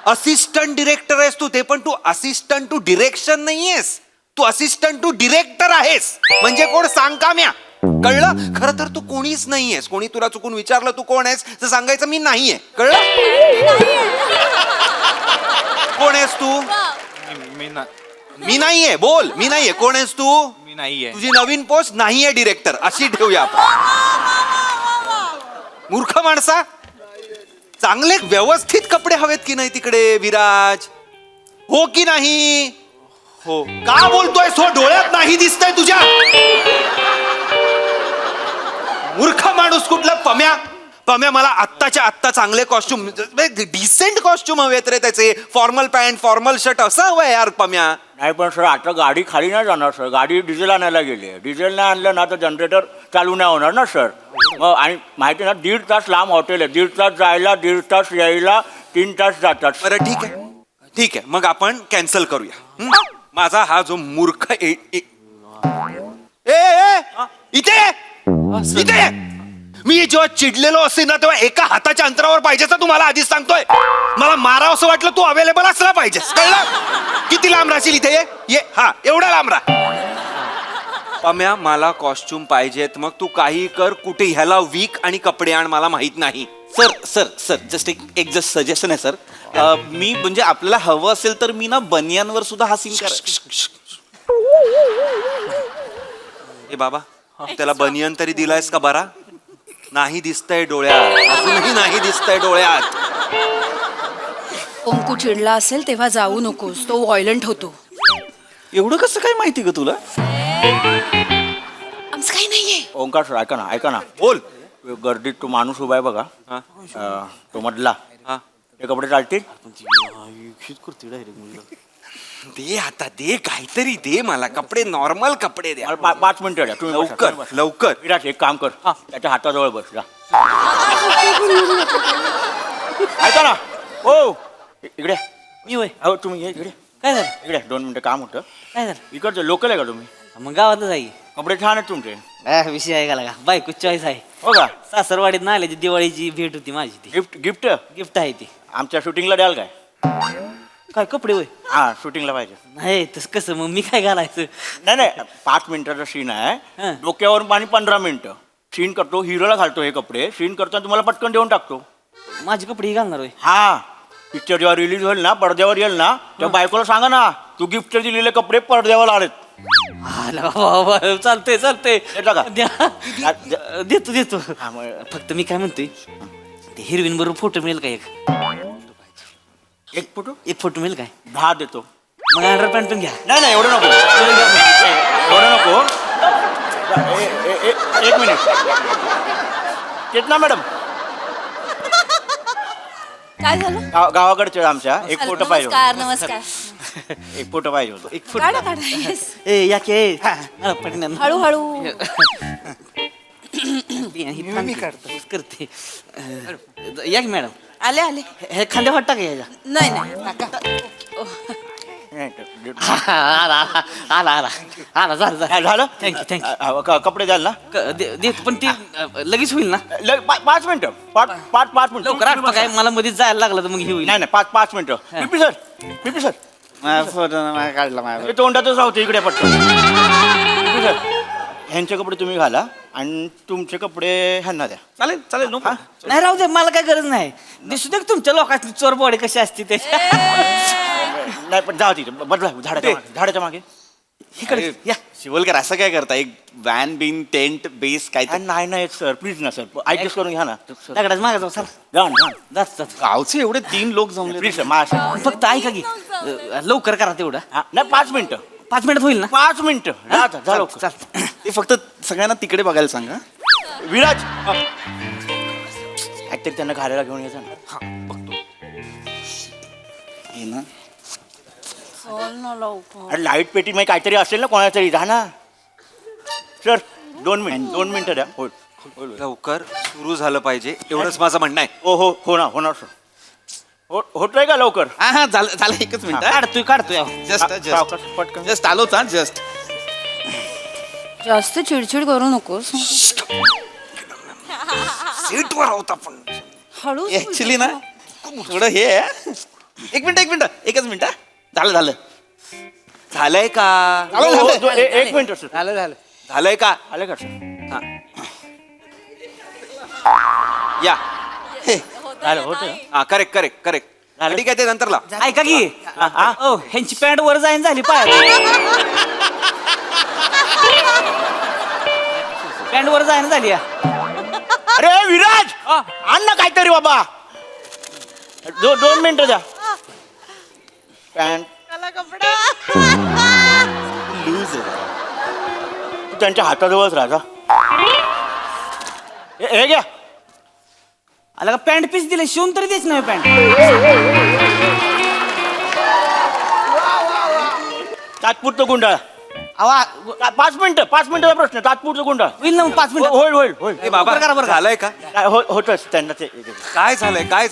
असिस्टंट डिरेक्टर आहेस तू, ते पण तू असिस्टंट टू डिरेक्शन नाहीयेस, तू असिस्टंट टू डिरेक्टर आहेस. म्हणजे कोण सांग काम्या, कळलं? खरं तर तू कोणीच नाहीयेस. कोणी तुला चुकून विचारलं तू कोण आहेस तर सांगायचं मी नाहीये. कळलं? कोण आहेस तू? मी नाहीये. बोल, मी नाहीये. कोण आहेस तू?
मी नाहीये.
तुझी नवीन पोस्ट नाहीये डिरेक्टर, अशी ठेवूया आपण. मूर्ख माणसा, चांगले व्यवस्थित कपडे हवेत की नाही तिकडे विराज? हो की नाही?
हो.
का बोलतोय? तो डोळ्यात नाही दिसतंय तुझ्या? मूर्ख माणूस कुठला पम्या. पम्या मला आत्ताच्या आत्ता चांगले कॉस्ट्युम, डिसेंट कॉस्ट्युम हवेत रे त्याचे. फॉर्मल पॅन्ट, फॉर्मल शर्ट असं हवंय यार पम्या.
नाही पण सर आता गाडी खाली नाही जाणार सर. गाडी डिझेल आणायला गेली. डिझेल नाही आणलं ना तर जनरेटर चालू नाही होणार ना सर. मग आणि माहिती ना 1.5 तास लांब हॉटेल आहे. 1.5 तास जायला, 1.5 तास यायला, 3 तास जातात.
बरं ठीक आहे, ठीक आहे. मग आपण कॅन्सल करूया. माझा हा जो मूर्ख ए ए ए इथे इथे मी जेव्हा चिडलेलो असेल ना तेव्हा एका हाताच्या अंतरावर पाहिजेच तुम्हाला आधीच सांगतोय. मला मारावं असं वाटलं तू अवेलेबल असला पाहिजेस. कळलं? किती लांब राहशील इथे? ये हा एवढा लांब राहा. पम्या मला कॉस्ट्युम पाहिजेत. मग तू काही कर, कुठे ह्याला वीक आणि कपडे आण, मला माहित नाही.
सर सर सर जस्ट एक जस्ट सजेशन आहे सर. मी म्हणजे आपल्याला हवं असेल तर मी ना बनियांवर सुद्धा हा सीन
ए बाबा, त्याला बनियन तरी दिलायस का? बरा नाही दिसतंय डोळ्यात, अजूनही नाही दिसतंय डोळ्यात.
ओंकू चिडला असेल तेव्हा जाऊ नकोस, तो व्हायलंट होतो.
एवढं कसं काय माहिती का तुला?
आमचं काही नाहीये.
ओंकार सर ऐका ना, ऐका ना.
बोल.
गर्दीत तो माणूस उभा आहे बघा. तो मधला. ते कपडे चालतील?
दे आता, दे काहीतरी दे मला. कपडे नॉर्मल कपडे दे.
5 मिनिटं द्या तुम्ही.
लवकर लवकर.
विराज एक काम कर, त्याच्या हाताजवळ बस जा. ऐका ना. हो इकडे
मी होय.
हो तुम्ही ये इकडे.
काय झालं?
इकडे 2 मिनिटं काम होतं.
काय झालं?
इकडचं लोकल आहे का तुम्ही?
मग गावातच आहे.
कपडे छान आहेत तुमचे.
विषय आहे का लागा, बायको चॉईस आहे.
हो का?
सासरवाडीत ना आल्याची दिवाळीची भेट होती माझी. ती
गिफ्ट गिफ्ट
गिफ्ट आहे ती.
आमच्या शूटिंगला द्याल काय?
काय कपडे होय?
हा शूटिंगला पाहिजे.
नाही तसं कसं, मग मी काय घालायचं?
नाही नाही 5 मिनिटाचा सीन आहे.
हं.
डोक्यावर पाणी 15 मिनिटं. सीन करतो, हिरोला घालतो हे कपडे. सीन करताना तुम्हाला पटकन देऊन टाकतो.
माझे कपडे घालणार होय?
हा पिक्चर जेव्हा रिलीज होईल ना, पडद्यावर येईल ना, त्या बायकोला सांगा ना तू गिफ्टचे दिलेले कपडे पडद्यावर आलेत.
चालतंय चालतंय.
येता का?
देतो देतो. फक्त मी काय म्हणतोय, ते हिरवीन बरोबर फोटो मिळेल का?
एक फोटो?
एक फोटो मिळेल काय?
10 देतो.
मग अंडरपॅन्ट पण घ्या.
नाही नाही एवढं नको, एवढं नको. एक मिनिट. चेतना मॅडम,
काय झालं?
गावाकडचे आमच्या एक फोटो पाहिजे
नमस्कार नमस्कार.
एक फोटो पाहिजे होतो.
एक फोटो
काढा काढा. Yes.
ए या के पटकन.
हळूहळू.
मी करतो करते. या की मॅडम.
आले आले.
हे खांद्या वाटता का ह्याच्या?
नाही नाही काका.
आला आला आला आला झालं
झालं
थँक्यू
कपडे द्याल ना
देतो पण ते लगेच होईल ना
5 मिनिटं 5 मिनिटं
लवकर आठ काय मला मध्ये जायला लागलं तर मग हे होईल
नाही नाही 5 मिनिटं पिपी सर
काढला
ते तोंडातच राहते इकडे पटकन पिपी सर ह्यांचे कपडे तुम्ही घाला आणि तुमचे कपडे ह्यांना द्या
चालेल चालेल नो
नाही राहू दे मला काय गरज नाही दिसू दे तुमच्या लोकांची चोर बॉडी कशी असते ते
नाही पण जाऊ तिथे बदला झाडाच्या मागे
इकडे या शिवलकर असं काय करता एक वॅन बिन टेंट बेस काय
नाही सर प्लीज ना सर ऍडजस्ट करून घ्या ना
दगडाच मागे जाऊ सर जात
गावचे एवढे 3 लोक जमले
प्लीज सर
फक्त ऐका की लवकर करा तेवढं
नाही 5 मिनिटं
5 मिनिट होईल ना
5 मिनिटं जा लवकर.
ते फक्त सगळ्यांना तिकडे बघायला सांगा
विराज काहीतरी त्यांना घालायला घेऊन यायचं ना
हे ना
अरे लाईट पेटी मध्ये काहीतरी असेल ना कोणातरी जा ना सर 2 मिनिटं द्या
लवकर सुरू झालं पाहिजे एवढंच माझं म्हणणं आहे.
होणार सर होतोय का लवकर
हा झालं एकच मिनिट
काढतोय
सावकाश, पटकन
जस्ट आलोच हा जस्ट
जास्त चिडचिड करू नकोस
सीटवर होता पण
हळू
ऍक्च्युली ना थोडं हे आहे. एक मिनिट एकच मिनिट हा. झालं
झालंय का
एक मिनिट सर
झालंय का
आले का सर
या
झालं होतं
हा करेक्ट ठीक आहे ते नंतर लाव.
ऐका की ओ ह्यांची पॅन्ट वर जाईन झाली पाय पॅन्ट वर जाईन झाली या.
अरे विराज आण ना काहीतरी बाबा 2 मिनिटं द्या पॅन्ट लूज आहे त्यांच्या हाताजवळच राजा हे घ्या
आला का पॅन्ट पीस दिले शिवून तरी देच नाही पॅन्ट
तात्पुरतं गुंडाळ 5 मिनिटं प्रश्न तात्पुरतं गुंडाळ
होईल ना 5 मिनिट
होईल
ए बाबा
करा, बरं करा.
झालंय का
होतच त्यांना ते
काय झालंय काय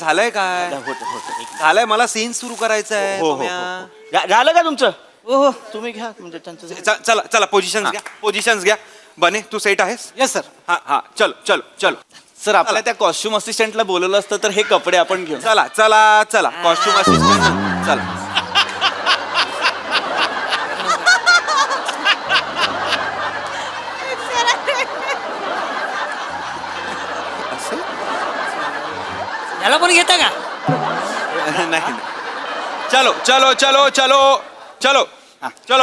होत
झालंय मला सीन सुरू करायचं आहे
हो
तुम्ही.
झालं का तुमचं
हो
तुम्ही घ्या म्हणजे त्यांचं
चला पोझिशन्स घ्या बने तू सेट आहेस
येस सर
हा चलो
सर आपल्या त्या कॉस्ट्युम असिस्टंटला बोलवलं असतं तर हे कपडे आपण घेऊ
चला कॉस्ट्युम असिस्टंट चला
याला पण घेता का
नाही चलो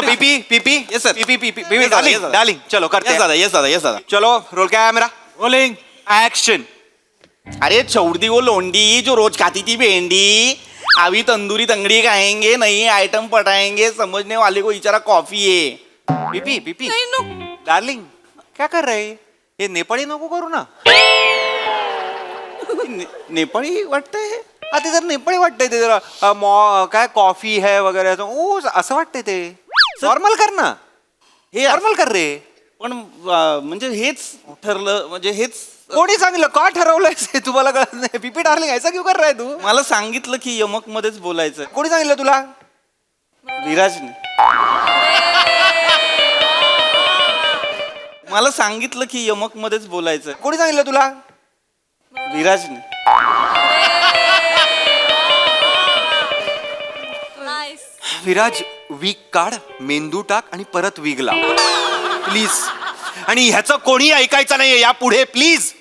पीपी
Yes, sir.
पीपी
Yes, sir.
डार्लिंग चलो करते
येस दादा
चलो रोल कैमरा
रोलिंग
एक्शन.
अरे चौड़ी वो लोंडी जो रोज खाती थी भेंडी अभी तंदूरी तंगड़ी खाएंगे नई आइटम पटाएंगे समझने वाले को इचारा कॉफी है
पीपी डार्लिंग क्या कर रहे हे नेपाळी नको करू ना
नेपाळी वाटतंय
हा ते जर नेपाळी वाटतंय ते जरा काय कॉफी है वगैरे असं वाटतंय ते नॉर्मल कर ना
हे
नॉर्मल कर रे
पण म्हणजे हेच ठरलं म्हणजे हेच
कोणी सांगितलं का ठरवलंय तुम्हाला कळत नाही पीपी डार्लिंग ऐसा क्यों कर रहा है तू
मला सांगितलं की यमक मध्येच बोलायचं
कोणी सांगितलं तुला
विराजने मला सांगितलं की यमक मध्येच बोलायचं
कोणी सांगितलं तुला
विराजने
विराज वीक काढ मेंदू टाक आणि परत वीग लाव प्लीज आणि ह्याचं कोणी ऐकायचं नाहीये या पुढे प्लीज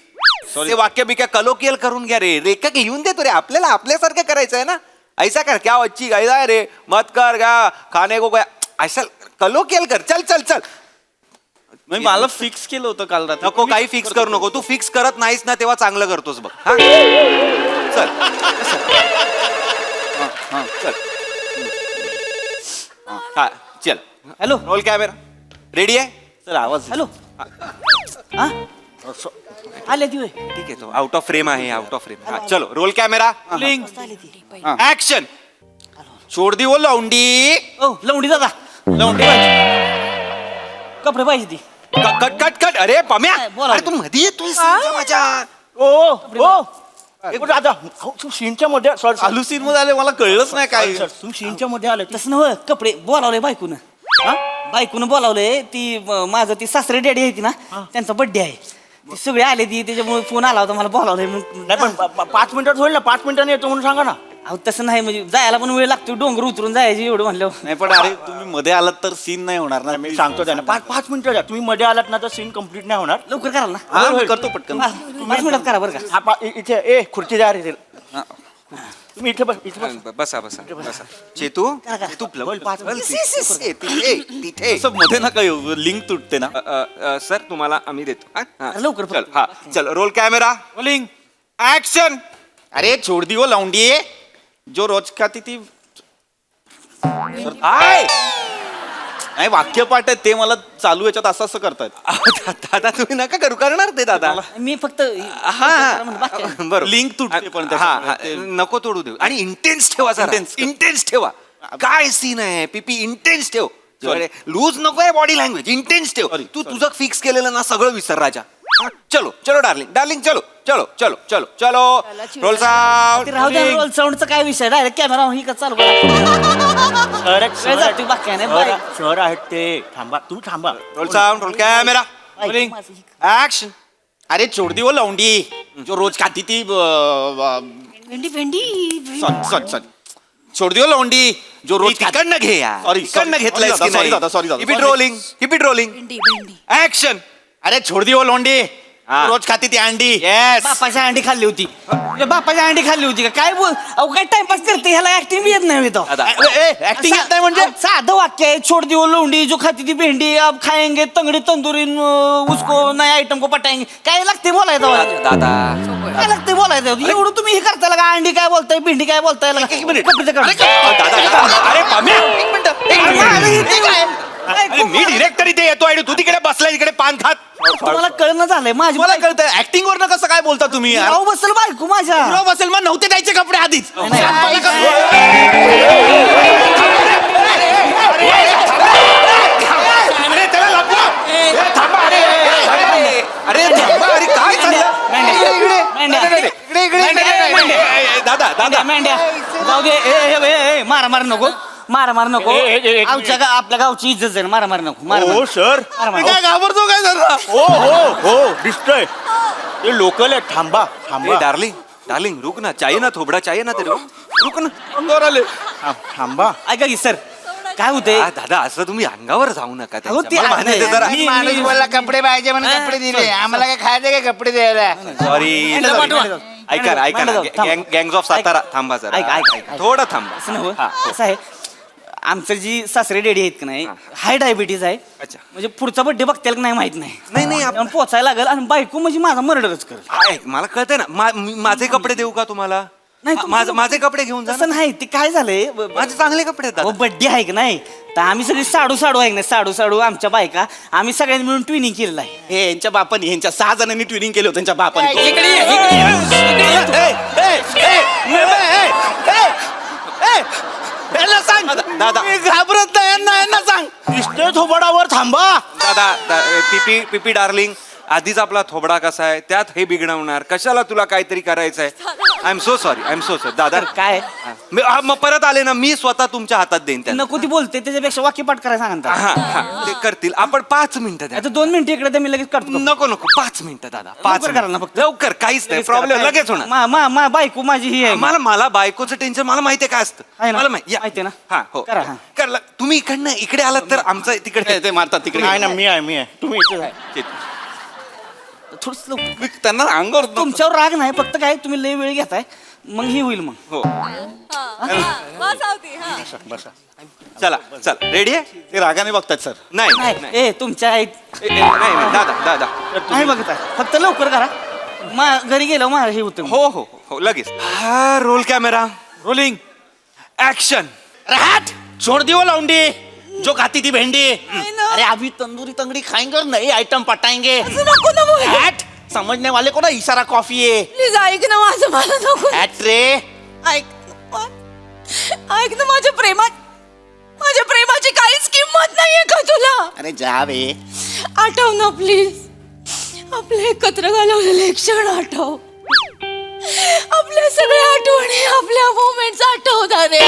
ते वाक्य बिक्या कलोकियल करून घ्या रे रेखक लिहून देतो रे आपल्याला आपल्यासारखं करायचं आहे ना ऐसा कर क्या अच्छी गायदा है रे मत कर गा खाने को गया ऐसा कलोकियल कर चल
म्हणजे मला फिक्स केलं होतं काल रात्री
नको काही फिक्स करू नको तू फिक्स करत नाहीस ना तेव्हा चांगलं करतोस बघ हा चल
चल हा चल
हॅलो
रोल कॅमेरा रेडी आहे
चल आवाज
हॅलो हा आले ती
ठीक आहे तो आउट ऑफ फ्रेम आहे आउट ऑफ फ्रेम चलो रोल कॅमेरा ऍक्शन
छोड़ दी वो लौंडी
ओ लवंडी दादा
लौंडी
कपडे पाहिजे ती
कट अरे पम्या
बोला.
अरे तू मध्ये येतोय माझ्या
ओ दादा तू सीनच्या मध्ये
चालू सीन मध्ये आले मला कळलंच नाही काय
तू सीनच्या मध्ये आले
तसं नव्ह कपडे बोलावले बायकून बायकून बोलावले ती माझं ती सासरे डॅडी आहे ती ना त्यांचा बर्थडे आहे ती सगळे आले ती त्याच्यामुळे फोन आला होता मला बोलावलंय
नाही पण 5 मिनिटात होईल ना 5 मिनिटांनी येतो म्हणून सांगा ना.
अहो तसं नाही म्हणजे जायला पण वेळ लागतो डोंगर उतरून जायची एवढं म्हणलं
नाही पण अरे तुम्ही मध्ये आलात तर सीन नाही होणार ना
मी सांगतो त्यांना 5 मिनिटं द्या तुम्ही मध्ये आलात ना तर सीन कम्प्लीट नाही होणार.
लवकर कराल ना
हा, मी करतो पटकन
5 मिनिटात करा बरं का
इथे ए खुर्ची द्या रे तुम्ही इथे बस इथे बस.
बसा बसा बसा चेतू तू तिथे
असं मध्ये ना काय लिंक तुटते ना
सर तुम्हाला आम्ही देतो हा? हा.
लवकर
चल हा चल रोल कॅमेरा रोलिंग ऍक्शन.
अरे छोड़ दी वो लौंडी जो रोज खाती थी
हाय
नाही वाक्यपाठ आहे ते मला चालू याच्यात असं असं करतायत.
दादा तुम्ही नका करू करणार ते दादा
मी फक्त
हा बरोबर
लिंक तुटते पण
हा हा नको तोडू देऊ आणि इंटेन्स ठेवा इंटेन्स ठेवा काय सीन आहे पीपी इंटेन्स ठेव लूज नको आहे बॉडी लँग्वेज इंटेन्स ठेव तू तुझं फिक्स केलेलं ना सगळं विसर राजा हा, चलो चलो डार्लिंग चलो चलो चलो चलो चलो रोल साऊंड
राहू द्या रोल साऊंडचा काय विषय डायरेक्ट कॅमेरा ही का चालू
शहर आहेत ते थांबा तू थांबा.
Roll sound roll camera rolling action.
अरे छोड़ दी वो लौंडी जो रोज खाती थी
भेंडी भेंडी
सॉरी छोड़ दी वो लौंडी जो रोज
तिकडनं घे यार
Sorry,
तिकडनं
sorry,
घेतलंयस
sorry
की
दादा,
नाही
sorry दादा.
Keep it rolling
भेंडी भेंडी
ऍक्शन.
अरे छोड़ दी वो लौंडी
हाँ.
रोज खाती थी अंडी
येस
बापाच्या अंडी खाल्ली होती तुझ्या बापाच्या अंडी खाल्ली होती का काय बोल अहो काय टाइमपास करते ह्याला ऍक्टिंग येत नाही तो
ऍक्टिंग येत नाही म्हणजे
साधं वाक्य आहे छोड़ दियो लोंडी जो खाती ती भेंडी अब खाएंगे तंगडी तंदुरी उसको नया आइटम को पटाएंगे काय लागते बोलायचं
दादा
काय लागते बोलायचं एवढं तुम्ही हे करताय का अंडी काय बोलताय भेंडी काय बोलताय
अरे पाम्या एक मिनिट अरे मी डिरेक्टर इथे येतो आणि तू तिकडे बसलाय इकडे पान खात
तुम्हाला कळणं झालंय माझी
मला कळतं ऍक्टिंग वर कसं काय बोलता तुम्ही यार?
राहू बसल बायको माझ्या
हिरो बसेल मग नव्हते द्यायचे कपडे आधीच
अरे त्याला लपवा थांबा अरे थांबा अरे काय दादा दादा
मेंढ्या जाऊ दे मारा मार नको मारा मार नको आपल्या गावची इज्जत जाईल मारा मार नको मारा
हो सर
काय घाबरतो काय जरा
हो हो हो दिसतोय ते लोकल आहे थांबा थांबा
डार्लिंग रुक ना चाहिए ना थोबडा चाहिए ना तेरे रुक ना अंगावर आले
थांबा.
ऐका की सर काय होते
दादा असं तुम्ही अंगावर जाऊ नका
अहो, ते
मला
आहे.
मान्य आहे ते जरा
मी-
माणूस बोलला कपडे पाहिजे म्हणून कपडे दिले आम्हाला काय खायचे काय कपडे द्यायला.
सॉरी ऐका ना ऐका ना गँग्स ऑफ सातारा थांबा जरा
ऐका.
थोडं थांबा
असं नव्हं
हा, हो.
असं आहे आमचं जी सासरे डेडी आहेत का नाही हाय डायबिटीज आहे
अच्छा.
म्हणजे पुढचा बड्डे बघताल का नाही माहित नाही
नाही
आपण पोचायला लागेल आणि बायको म्हणजे माझा मर्डरच कर
ऐक मला कळतंय ना माझे कपडे देऊ का तुम्हाला
नाही,
माझे कपडे घेऊन जा
असं नाही ते काय झालंय
माझे चांगले कपडे आहेत दादा.
बड्डे आहे का नाही तर आम्ही सगळी साडू आहे ना साडू आमच्या बायका आम्ही सगळ्यांनी मिळून ट्विनिंग केलेलं आहे
हे यांच्या बापाने यांच्या 6 जणांनी ट्विनिंग केलं होतं त्यांच्या बापाने सांग
दादा
मी घाबरत नाही यांना सांग
दिसतोय थोबडावर थांबा.
दादा पीपी डार्लिंग आधीच आपला थोबडा कसा आहे त्यात हे बिघडवणार कशाला तुला काहीतरी करायचं आहे आय एम सो सॉरी दादा
काय
मग परत आले ना मी स्वतः तुमच्या हातात देईन त्यांना
नको ती बोलते त्याच्यापेक्षा वाक्यपाठ करायला सांगा
हा ते करतील आपण 5 मिनिटं द्या
आता 2 मिनिटं इकडे मी लगेच करतो
नको 5 मिनिटं दादा 5
लवकर करा ना फक्त.
लवकर काहीच नाही प्रॉब्लेम लगेच होणार
बायको माझी ही आहे
मला बायकोचं टेन्शन मला माहितीये काय असतं
आहे ना?
मला
माहिती आहे ना?
हा हो
करा, हा.
करला तुम्ही इकडनं इकडे आलात तर आमचं तिकडे
ते मारतात तिकडे
नाही ना मी आहे तुम्ही इथे आहे.
थोडस लवकर
त्यांना अंगावर
तुमच्यावर राग नाही फक्त काय तुम्ही लय वेळ घेताय मग ही होईल मग
हो
बसा.
चला रेडी आहे
ते रागाने बघतात सर
नाही
नाही ए तुमच्या आई
नाही दादा
नाही बघत आहे. फक्त लवकर करा घरी गेलो मला हे होतं
हो लगेच हा रोल कॅमेरा रोलिंग ऍक्शन
राहत छोड़ दी वो लौंडी जो खाती थी भेंडी अरे अभी तंदूरी तंगड़ी खाएंगे और नए आइटम पटाएंगे. हट, समझने वाले को ना इशारा कॉफी है.
प्लीज ऐक ना माझं मला नको
हट रे.
ऐक ना माझ्या प्रेमाची काहीच किंमत नाहीये का तुला
अरे जा बे.
आठव ना प्लीज आपले एकत्र घालवलेले क्षण आठव आपल्या सगळ्या आठवणी आपल्या मोमेंट्स आठवता रे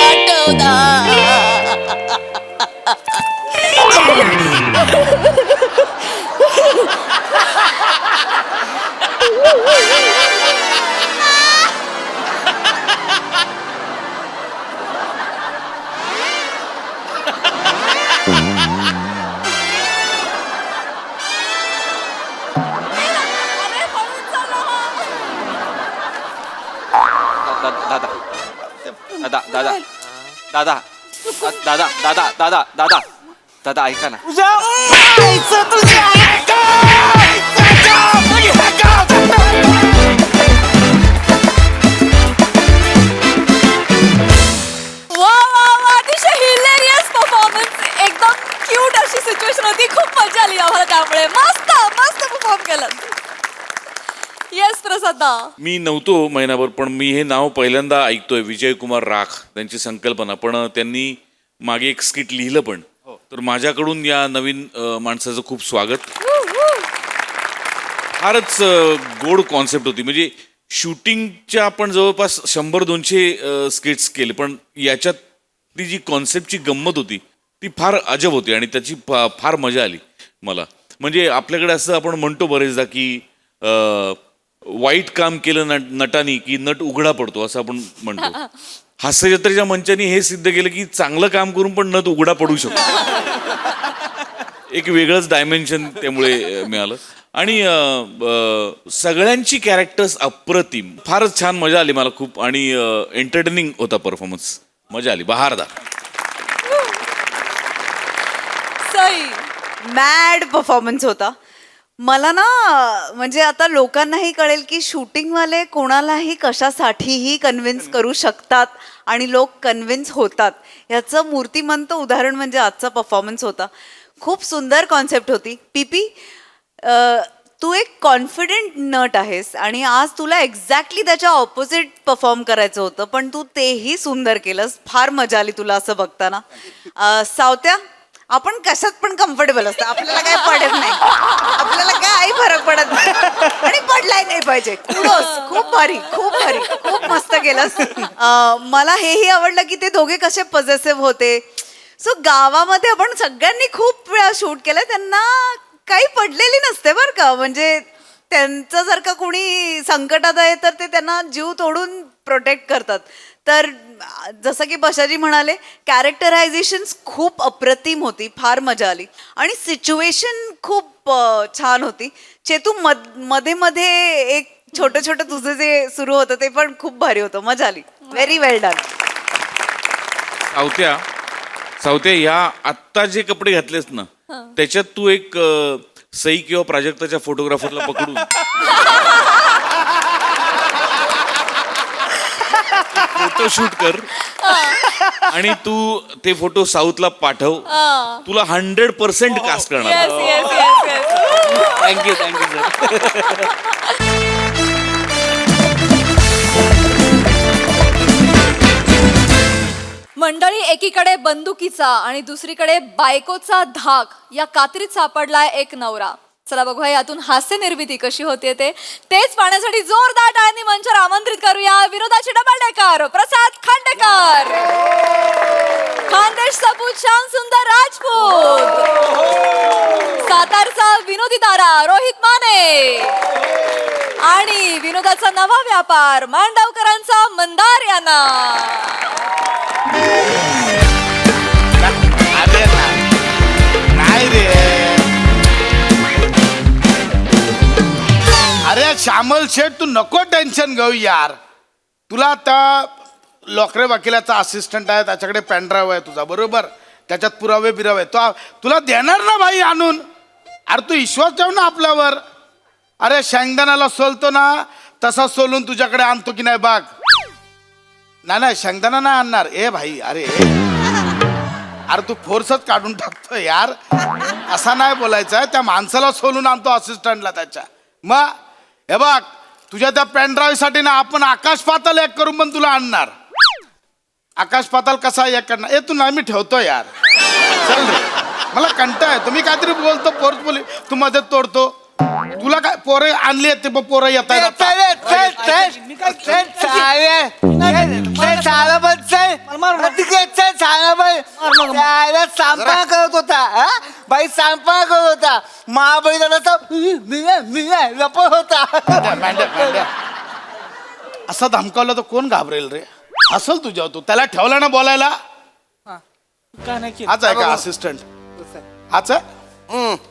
दादा दादा दादा दादा दादा दादा दादा दादा दादा ऐका ना.
वा वा वा, अतिशय हिलेरियस परफॉर्मन्स. एकदम क्यूट अशी सिच्युएशन होती. खूप मजा आली आम्हाला त्यामुळे. मस्त मस्त परफॉर्म केलं. येस प्रसाद.
मी नव्हतो महिनाभर, पण मी हे नाव पहिल्यांदा ऐकतोय, विजयकुमार राख त्यांची संकल्पना. पण त्यांनी मागे एक स्किट लिहिलं पण. तर माझ्याकडून या नवीन माणसाचं खूप स्वागत. फारच गोड कॉन्सेप्ट होती. म्हणजे शूटिंगच्या आपण जवळपास 100-200 स्किट्स केले, पण याच्यातली जी कॉन्सेप्टची गंमत होती ती फार अजब होती आणि त्याची फार मजा आली मला. म्हणजे आपल्याकडे असं आपण म्हणतो बरेचदा की वाईट काम केलं नटानी की नट उघडा पडतो, असं आपण म्हणतो. हास्य जत्रेच्या मंचाने हे सिद्ध केलं की चांगलं काम करून पण नट उघडा पडू शकतो. एक वेगळंच डायमेन्शन त्यामुळे मिळालं. आणि सगळ्यांची कॅरेक्टर्स अप्रतिम. फारच छान मजा आली मला खूप. आणि एंटरटेनिंग होता परफॉर्मन्स. मजा आली, बहारदार.
सई.
मॅड परफॉर्मन्स होता. मला ना म्हणजे आता लोकांनाही कळेल की शूटिंगवाले कोणालाही कशासाठीही कन्व्हिन्स करू शकतात आणि लोक कन्व्हिन्स होतात. याचं मूर्तिमंत उदाहरण म्हणजे आजचा परफॉर्मन्स होता. खूप सुंदर कॉन्सेप्ट होती. पीपी, तू एक कॉन्फिडेंट नट आहेस आणि आज तुला एक्झॅक्टली त्याच्या ऑपोजिट परफॉर्म करायचं होतं, पण तू तेही सुंदर केलंस. फार मजा आली तुला असं बघताना. सावत्या, आपण कशात पण कम्फर्टेबल असतं. आपल्याला काय पडत नाही, आपल्याला काय फरक पडत नाही आणि पडलाय नाही पाहिजे. कुडोस. खूप भारी, खूप भारी, खूप मस्त केलंस. मला हेही आवडलं की ते दोघे कसे पॉझिटिव्ह होते. सो गावामध्ये आपण सगळ्यांनी खूप वेळा शूट केलं, त्यांना काही पडलेली नसते बरं का. म्हणजे त्यांचं जर का कोणी संकटात आहे तर ते त्यांना जीव तोडून प्रोटेक्ट करतात. तर जसं की बशाजी म्हणाले, कॅरेक्टरायझेशन खूप अप्रतिम होती. फार मजा आली आणि सिच्युएशन खूप छान होती. चेतू मध्ये मध्ये एक छोटं छोटं तुझं जे सुरू होतं ते पण खूप भारी होतं. मजा आली. व्हेरी वेल डन.
सावत्या, ह्या आत्ता जे कपडे घातलेस ना, त्याच्यात तू एक सई किंवा प्राजक्ताच्या फोटोग्राफरला पकडून फोटो शूट कर आणि तू ते फोटो साऊथला पाठव. तुला 100% कास्ट करणार.
Thank you sir.
मंडळी, एकीकडे बंदुकीचा आणि दुसरीकडे बायकोचा धाक या कात्रीत सापडलाय एक नवरा. चला बघूया यातून हास्य निर्मिती कशी होते तेच पाहण्यासाठी जोरदार टाळ्यांनी मंचावर आमंत्रित करूया विनोदाचे डबल डेकर प्रसाद खांडेकर, खानदेश सपूत श्याम सुंदर राजपूत, सातारचा विनोदी तारा रोहित माने आणि विनोदाचा नवा व्यापार मांडवकरांचा मंदार यांना.
नाही रे, अरे श्यामल शेठ, तू नको टेन्शन घेऊ यार. तुला आता लोकरे वकिलाचा असिस्टंट आहे, त्याच्याकडे पेनड्राईव्ह आहे तुझा, बरोबर, त्याच्यात पुरावे बिरावे तो तुला देणार ना भाई आणून. अरे तू विश्वास ठेव ना आपल्यावर. अरे शेंगदाण्याला सोलतो ना तसा सोलून तुझ्याकडे आणतो की नाही बाग. नाही शेंगदाणा नाही आणणार. ए भाई, अरे तू फोर्सच काढून टाकतो यार. असा नाही बोलायचं. त्या माणसाला सोलून आणतो असिस्टंटला त्याच्या. मग हे बघ, तुझ्या त्या पेनड्राईव्ह साठी ना आपण आकाश पाताल एक करून पण तुला आणणार. आकाश पाताल कसा एक करणार. ए तू नाही, मी ठेवतो यार. चल रे, मला कंटाळा आहे. तुम्ही काहीतरी बोलतो फोर्सफुली, तू मध्ये तोडतो. तुला काय पोरं आणली आहेत ते पोरं येत
सांपा करत होता बाई सांपा करत होता महाबळी लपत होता.
असं धमकावलं तर कोण घाबरेल रे? असल तुझ्या तू त्याला ठेवला ना बोलायला.
काय नाही केलं.
हाच आहे का असिस्टंट? हाच आहे?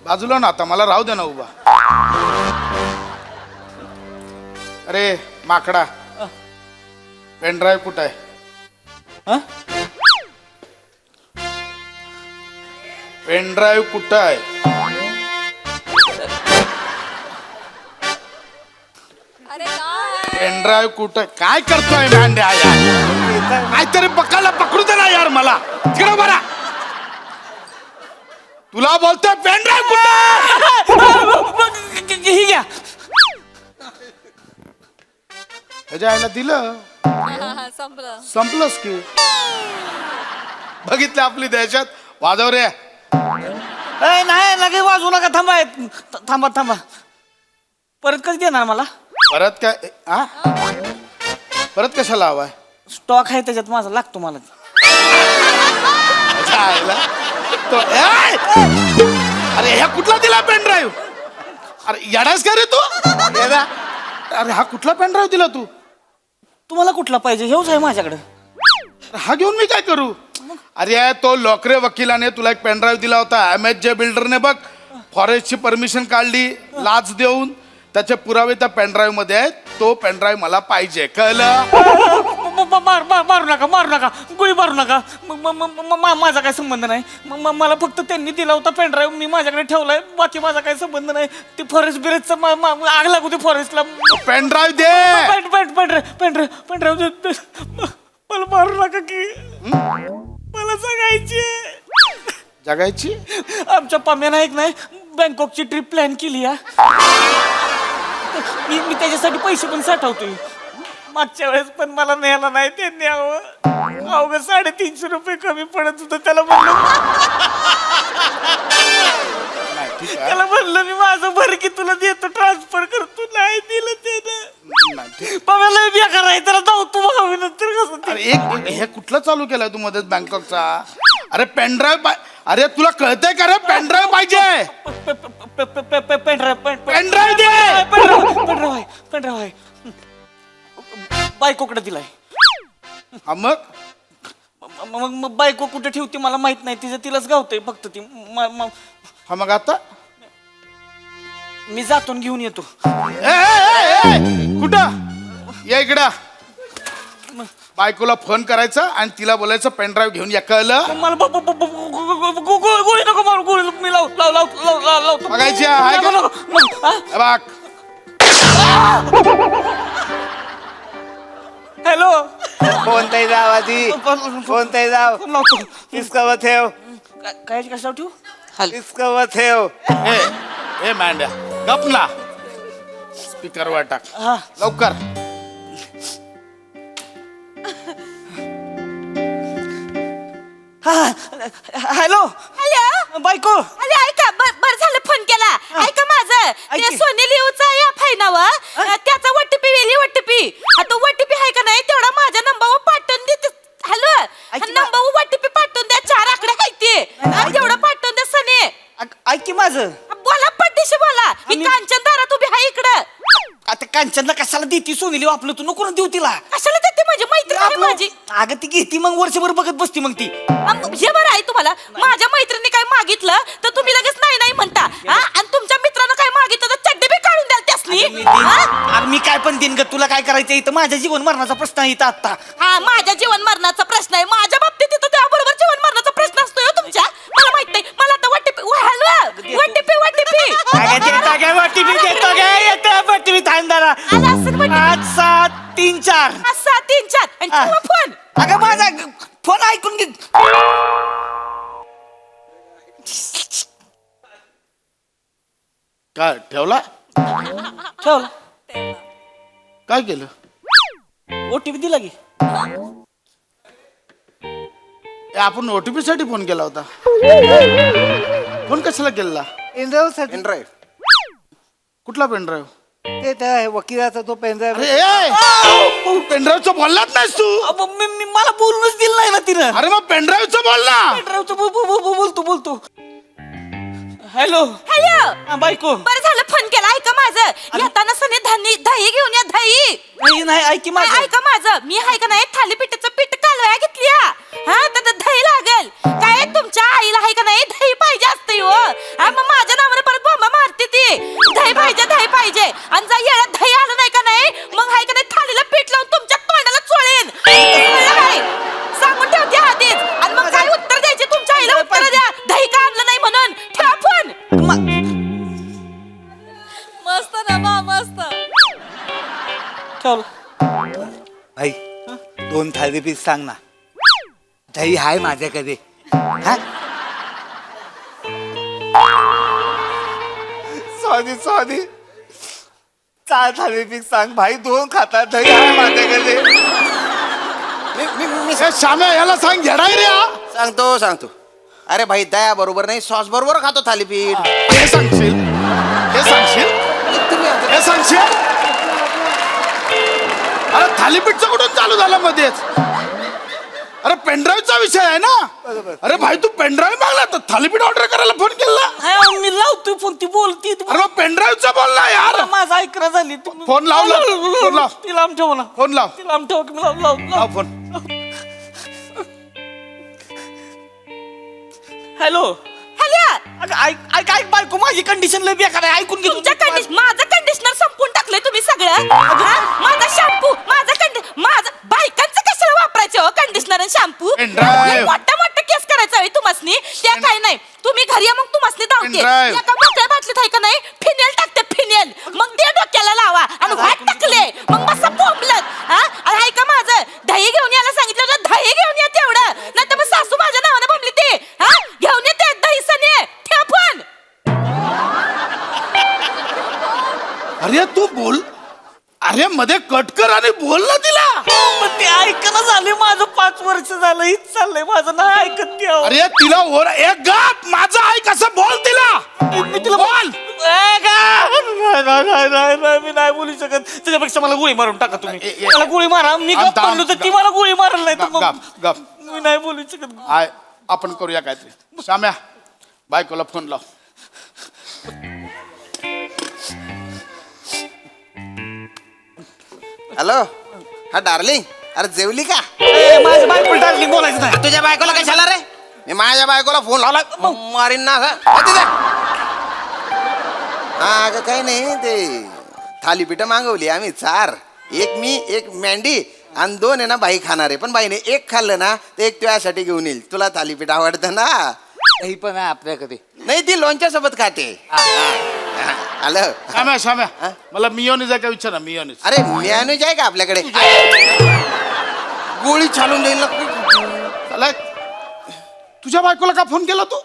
बाजूला ना आता मला राहू दे ना उभा. अरे माकडा पेनड्राईव्ह कुठं आहे?
हा?
पेनड्राईव्ह कुठं आहे?
अरे काय
पेनड्राईव्ह कुठं? काय करतोय मांड्या यार? काहीतरी पकडला पकडू दे ना यार मला. तिकडे बरा तुला बोलतोय पेनड्राईव्ह कुठं?
ही घ्या.
ह्याच्या आईला दिलं
संपलं.
संपलंच की. बघितलं आपली दहशत. वाजव रे.
नाही लगे वाजवू नका. थांबा थांबा. परत कधी देणार मला?
परत काय? हा परत कशाला हवाय?
स्टॉक आहे त्याच्यात माझा, लागतो मला.
ह्याच्या आईला अरे ह्या कुठला दिला पेनड्राईव्ह? अरे येडास का रे तू? अरे हा कुठला पेनड्राईव्ह दिला तू?
तुम्हाला कुठला पाहिजे? हेच आहे माझ्याकडे.
हा घेऊन मी काय करू? अरे तो लोकरे वकिलाने तुला एक पेनड्राईव्ह दिला होता. MHJ बिल्डरने बघ फॉरेस्टची परमिशन काढली लाच देऊन. त्याचे पुरावे त्या पेनड्राईव्ह मध्ये आहेत. तो पेनड्राईव्ह मला पाहिजे, कळलं?
मारू नका गोळी मारू नका. माझा काय संबंध नाही. मला फक्त त्यांनी दिला होता पेनड्राईव्ह, मी माझ्याकडे ठेवलाय. बाकी माझा काही संबंध नाही. ते फॉरेस्ट बिरेजचा आग लागू दे फॉरेस्टला.
पेनड्राईव्ह दे.
पेनड्राईव्ह मला मारू नका की मला
जगायची.
आमच्या पाम्यानं एक नाही बँकॉकची ट्रिप प्लॅन केली. मी त्याच्यासाठी पैसे पण साठवतोय. मागच्या वेळेस पण मला न्यायला नाही त्यांनी. अवघं 350 रुपये कमी पडत होतं. त्याला म्हणलं मी माझं भर की तुला देतो, ट्रान्सफर करतो. नाही दिलं त्यानं. पाम्याला बेकार आहे, त्याला जाऊ तू बघावी नंतर कसं.
अरे एक हे कुठलं चालू केलंय तू मध्येच बँकॉकचा? अरे पेनड्राईव्ह अरे तुला कळतंय का रे? पेनड्राईव्ह पाहिजे. पेनड्राईव्ह दे.
पेनड्राईव्ह आहे. बायकोकडे दिलाय.
हा
मग बायको कुठे ठेवते मला माहित नाही. तिचं तिलाच गावतंय फक्त ती.
हा मग आता
मी जातो घेऊन येतो.
कुठं? या इकडं. बायकोला फोन करायचा आणि तिला बोलायचं पेनड्राईव्ह घेऊन या, कळलं?
मला गोळी नको मारू. गोळी मी लावतो.
बघायची आहे का? बघ
हॅलो.
कोणताही जाव आधी कोणताही जाव इसकव ठेव.
काय कशावर ठेवू?
इसकव ठेव.
ए मांड्या गप ना. स्पीकर वर टाक लवकर.
हॅलो. बायको.
अरे ऐका, बर झालं फोन केला. ऐका माझं ते सोनी लिओचा या फायनावर त्याचा OTP वेली OTP. आता OTP आहे का नाही तेवढा माझ्या नंबरवर पाठवून दे. हॅलो नंबरवर OTP पाठवून द्या. 4 आकडे आहेत ते. तेवढं पाठवून दे सने.
ऐक की माझं.
बोला पट्टीशी बोला. ही कांचन दारात उभी आहे इकडं.
आता कांचनला कशाला देती? सोनीली आपलं तू नको देऊ तिला.
कशाला देते? माझी मैत्रीण आहे माझी.
अगं ती घेती मग वर्षभर बघत बसती मग ती.
हे बरं आहे तुम्हाला. माझ्या मैत्रिणी काय मागितलं तर तुम्ही लगेच नाही म्हणता. आणि तुमच्या मित्रानं काय मागितलं तर चड्डी बी काढून द्याल त्यासनी.
अरे मी काय पण देईन ग. तुला काय करायचं इथं? माझ्या जीवन मरणाचा प्रश्न आहे इथं आता.
हा माझ्या जीवन मरणाचा प्रश्न आहे. माझ्या बाबतीत तिथं त्याबरोबर जीवन मरणाचा प्रश्न असतोय तुमच्या. मला माहित नाही. मला आता OTP
देतो. 734
आणि ठेवा फोन.
अगं माझा फोन ऐकून घे.
काय ठेवला?
ठेवला.
काय केलं?
OTP दिला की.
आपण OTP साठी फोन केला होता. फोन कशाला केला?
पेनड्राईव्ह
कुठला पेनड्राईव्ह?
ते त्या वकिलाचा तो पेनड्राईव्ह.
अरे पेनड्राईव्हचं बोललाच नाहीस तू.
मला बोलूनच दिलं नाही ना तिनं.
अरे मग पेनड्राईव्हचं बोल ना.
बोलतो. हॅलो
हॅलो
बायको.
बरं झालं फोन केला. ऐका माझं, येताना सने दही घेऊन या. दही
नाही ऐकी माझं.
ऐका माझं, मी आहे का नाही थालीपीठाचं पीठ कालवाया घेतली. हा तर दही लागेल काय? तुमच्या आईला आहे का नाही दही पाहिजे असते हो. हा मग माझ्या नावाने परत बोंबा मारते ती. दही पाहिजे आणि जर येळा दही आलं नाही का नाही मग आहे का नाही थालीला पीठ लावून तुमच्या तोंडाला चोळेन. सांगून ठेवते आधीच. आणि मग काय उत्तर द्यायचे तुमच्या आईला? उत्तर द्या दही का आणलं नाही म्हणून. ठेवा फोन.
मस्त ना मा मस्त.
ठेवलं.
भाई 2 थालीपीठ सांग ना. दही आहे माझ्याकडे. हा
सॉरी 4 थालीपीठ सांग भाई. 2 खातात. दही आहे माझ्याकडे.
श्याम्या याला सांग येडाय रे हा.
सांगतो. अरे भाई दया बरोबर नाही, सॉस बरोबर खातो थालीपीठ.
हे सांगशील. अरे थालीपीठचं कुठून चालू झालं मध्येच? अरे पेनड्राईव्हचा विषय आहे ना. अरे भाई तू पेनड्राईव्ह मागला तर थालीपीठ ऑर्डर करायला फोन केला.
मी लावतोय फोन. ती बोलती.
अरे मग पेनड्राईव्हचा बोल ना यार.
माझा ऐकरा झाली.
फोन लाव.
ती लांब ठेव ना.
फोन लाव.
ती लांब ठेव.
लाव फोन.
हॅलो.
हॅलो
ऐक बायको, माझी कंडिशन लय बेकार आहे. ऐकून घे.
माझं कंडिशनर संपून टाकलंय तुम्ही सगळं. माझा शॅम्पू माझं बायकांचं कशाला वापरायचं हो कंडिशनर आणि शॅम्पू? मोठा केस करायचा हवी तुम्हासनी. त्या काय नाही तुम्ही घरी या मग तुम्हासनी धावते. एका मोठ्या बाटलीत आहे का नाही फिनेल टाकते. फिनेल मग ते डोक्याला लावा आणि वाट टाकले मग मस्त बोंबलत. आणि ऐका माझं, दही घेऊन यायला सांगितलं होतं. दही घेऊन या तेवढं. नाही तर मग सासू माझ्या नावानं बोंबली ते. घेऊन येते दही सने. ठेव फोन.
अरे तू बोल. अरे मध्ये कट कर आणि बोल ना तिला.
ते ऐकणं झाले. माझं 5 वर्ष झालं हीच चाललंय माझं. नाही ऐकत ती.
अरे तिला एक गप माझं ऐक असं बोल तिला.
मी तिला
बोल.
नाही मी नाही बोलू शकत. त्याच्यापेक्षा मला गोळी मारून टाका तुम्ही. मला गोळी मारा. मी गप म्हणलो तर ती मला गोळी मारल नाही तर मग
गप.
मी नाही बोलू शकत.
आपण करूया काहीतरी. श्याम्या बायकोला फोन लाव.
हॅलो. हा डार्लिंग, अरे जेवली का?
माझ्या बायकोला डार्लिंग बोलायचं नाही.
तुझ्या बायकोला कशाला रे? मी माझ्या बायकोला फोन लावला मारीन ना. हा अगं काही नाही, ते थालीपीठ मागवली आम्ही 4. एक मी, एक मँडी आणि 2 आहे ना बाई खाणार आहे. पण बाईने 1 खाल्लं ना तर 1 तुझ्यासाठी घेऊन येईल. तुला थालीपीठ आवडतं ना?
दही पण आहे आपल्याकडे.
नाही ती लोणच्या सोबत खाते. आलं.
श्याम्या मला मियोनीज आहे का विचार ना. मियोनीज.
अरे मियानूज आहे का आपल्याकडे? गोळी चालून जाईल ना.
तुझ्या बायकोला का फोन केला तू?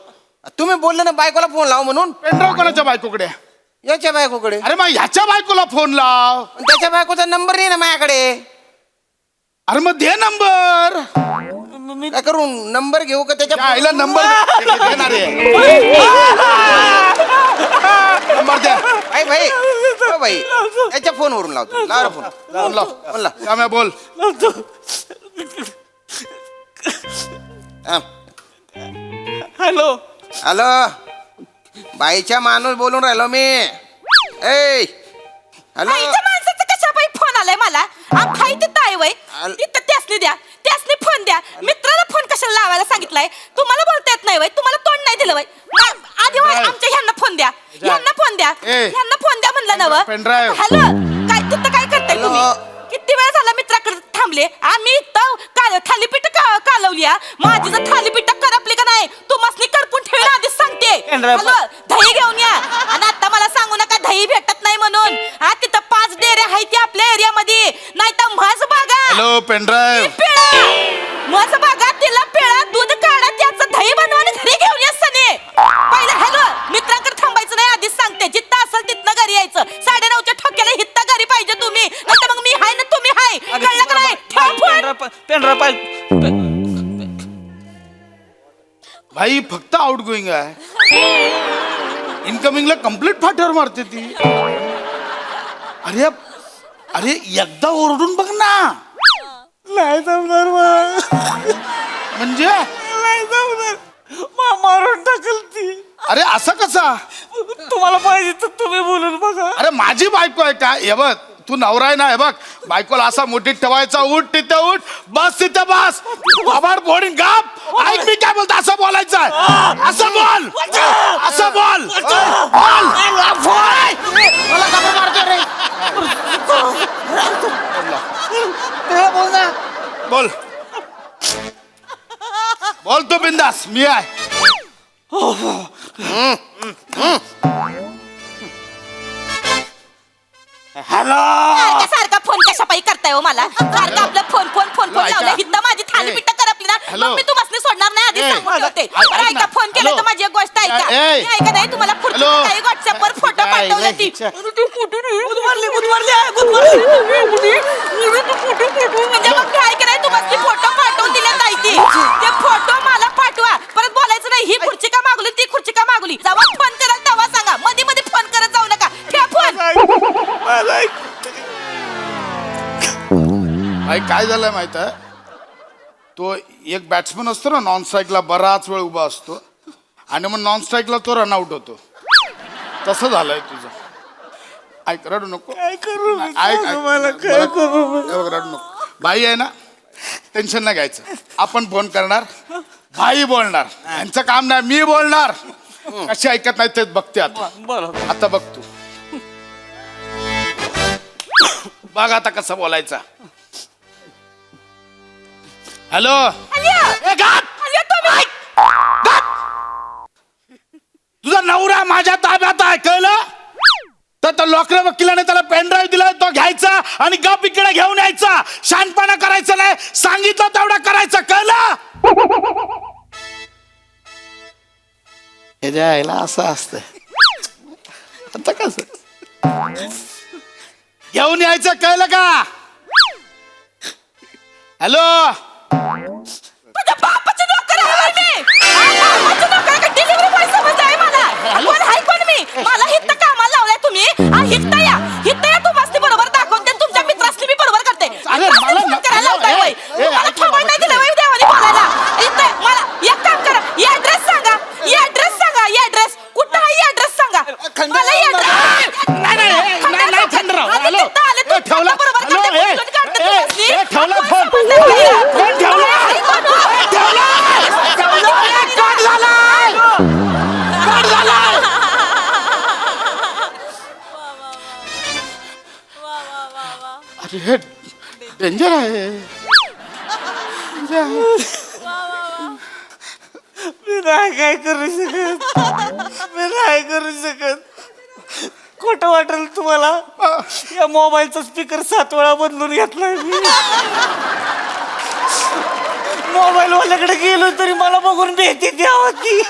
तुम्ही बोलले ना बायकोला फोन लाव म्हणून.
पेनड्राईव्ह कोणाच्या बायकोकडे?
याच्या बायकोकडे.
अरे मग ह्याच्या बायकोला फोन लाव.
त्याच्या बायकोचा नंबर नाही ना माझ्याकडे.
अरे मग दे नंबर.
काय करू? नंबर घेऊ का त्याच्या
आईला नंबर देणार आहे. नंबर द्या.
भाई भाई त्याच्या फोनवरून लावतो. लाव फोन.
फोन लाव. श्याम्या बोल.
हॅलो.
हॅलो. बाईच्या माणूस बोलून राहिलो मी. ए हॅलो.
बाईच्या माणसाचं कशा बाई फोन आलाय मला? भाई तिथं आहे वय. तिथं त्यासनी द्या. त्यासनी फोन द्या. मित्राला फोन कशाला लावायला सांगितलाय? तुम्हाला बोलता येत नाही वय? तुम्हाला तोंड नाही दिलं वय? आधी आमच्या ह्यांना फोन द्या. ह्यांना फोन द्या. ह्यांना फोन द्या म्हणलं नव. हॅलो. काय तिथं काय करताय तुम्ही? किती वेळ झाला मित्राकडे थांबले. आम्ही इथं थालीपीठ कालवली. माझी जर थालीपीठ करपली का नाही तुम्हाला कडपून ठेवलं आधीच सांगते. हॅलो. दही घेऊन या. आणि आता मला सांगू नका दही भेटत नाही म्हणून. तिथं 5 डेरे आहेत ते आपल्या एरियामध्ये. नाही तर म्हस बागा.
हॅलो. पेनड्राईव्ह.
म्हस बागा तिला पिळा दूध काढा त्याचं दही बनवा आणि घरी घेऊन या सने. पहिलं हॅलो. मित्रांकडे थांबायचं नाही आधीच सांगते. जिथं असेल तिथनं घरी यायचं. 9:30च्या ठोक्याला हित्ता घरी पाहिजे तुम्ही. नाही मग मी हाय ना तुम्ही हाय. कळलं का नाही? ठेव फोन.
भाई फक्त आउट गोईंग आहे. इनकमिंगला कम्प्लीट फाट्यावर मारते ती. अरे अरे एकदा ओरडून बघ ना.
नाही जमणार मला.
म्हणजे
नाही जमणार. मारून टाकल ती.
अरे असं कसा?
तुम्हाला पाहिजे तर तुम्ही बोलून बघा.
अरे माझी बायको आहे का? हे बघ तू नवरा आहे ना, हे बघ बायकोला असा मोठीत ठेवायचा, उठ तिथे उठ, बस तिथे बस, बाबाड फोडीन गाप. ऐक मी काय बोलतो, असं बोलायचं आहे. असं बोल, असं बोल, बोल. मला का मारतो रे? बोल ना, बोल बोल तू बिंदास, मी आहे. हॅलो.
सारखा फोन कशा पायी करताय हो मला? सारखं आपलं फोन फोन फोन फोन लावलं. हिंदा माझी थाली पिट्ट करपली ना, मग मी तुम्हाला सोडणार नाही. आधी सांगून ठेवते. बरं ऐका, फोन केला तर माझी एक गोष्ट ऐका. मी ऐका नाही तुम्हाला पुढचं काही व्हॉट्सअपवर फोटो पाठवले ती. म्हणजे मग मी ऐका नाही तुम्हाला फोटो पाठवून दिले नाही ती. ते फोटो मला पाठवा. परत बोलायचं नाही ही खुर्ची का मागवली ती खुर्ची का मागवली. जेव्हा फोन कराल तेव्हा सांगा. मध्ये मध्ये फोन करत जाऊ नका. ठेवा फोन.
भाई काय झालंय माहित आहे, तो एक बॅट्समन असतो ना नॉन स्ट्राईकला बराच वेळ उभा असतो आणि मग नॉन स्ट्राईकला तो रनआउट होतो. तसं झालंय तुझं. ऐक, रडू नको.
काय करू मी?
ऐक,
सांगा मला काय करू मी?
हे बघ, रडू नको. भाई आहे ना, टेन्शन नाही घ्यायचं. आपण फोन करणार, भाई बोलणार. यांचं काम नाही, मी बोलणार. कशी ऐकत नाही तेच बघते आता.
बरं.
आता बघ तू, बघ आता कसं बोलायचं. हॅलो. तुझा नवरा माझ्या ताब्यात आहे, कळलं? तर लॉकरे वकिलाने त्याला पेनड्राईव्ह दिला, तो घ्यायचा आणि गप इकडे घेऊन यायचा. शानपणा करायचा नाही, सांगितलं तेवढं करायचं, कळलं? हे जे आहे ना असं असतं. आता कसं घेऊन यायचं, कळलं का? हॅलो.
तुझ्या बापाचं नोकर आहे मी. बापाचं नोकर का डिलिव्हरी बॉय समजताय मला? कोण आहे कोण मी? मला हित्त कामाला लावलाय तुम्ही. हित्त या तू मस्ती बरोबर दाखवते आणि तुमच्या मित्रासनी मी बरोबर करते.
अरे मला
फोन करायला लावताय वय. तुम्हाला खबर नाही दिलं वय देवानी बोलायला. हित्त मला एक काम करा, ही ऍड्रेस सांगा. ही ऍड्रेस सांगा. ही ऍड्रेस कुठं आहे? ही ऍड्रेस सांगा मला. ही ऍड्रेस
नाही खंडराव. हॅलो. ठेवला. हॅलो. ठेवला फोन. फोन ठेवला. कट झालाय. कट झालाय. अरे हे डेंजर आहे.
मी नाही काय करू शकत. मी नाही करू शकत. खोटं वाटेल तुम्हाला, या मोबाईलचा स्पीकर 7 वेळा बदलून घेतलाय मी. मोबाईल वाल्याकडे गेलो तरी मला बघून भीती द्यावं ती.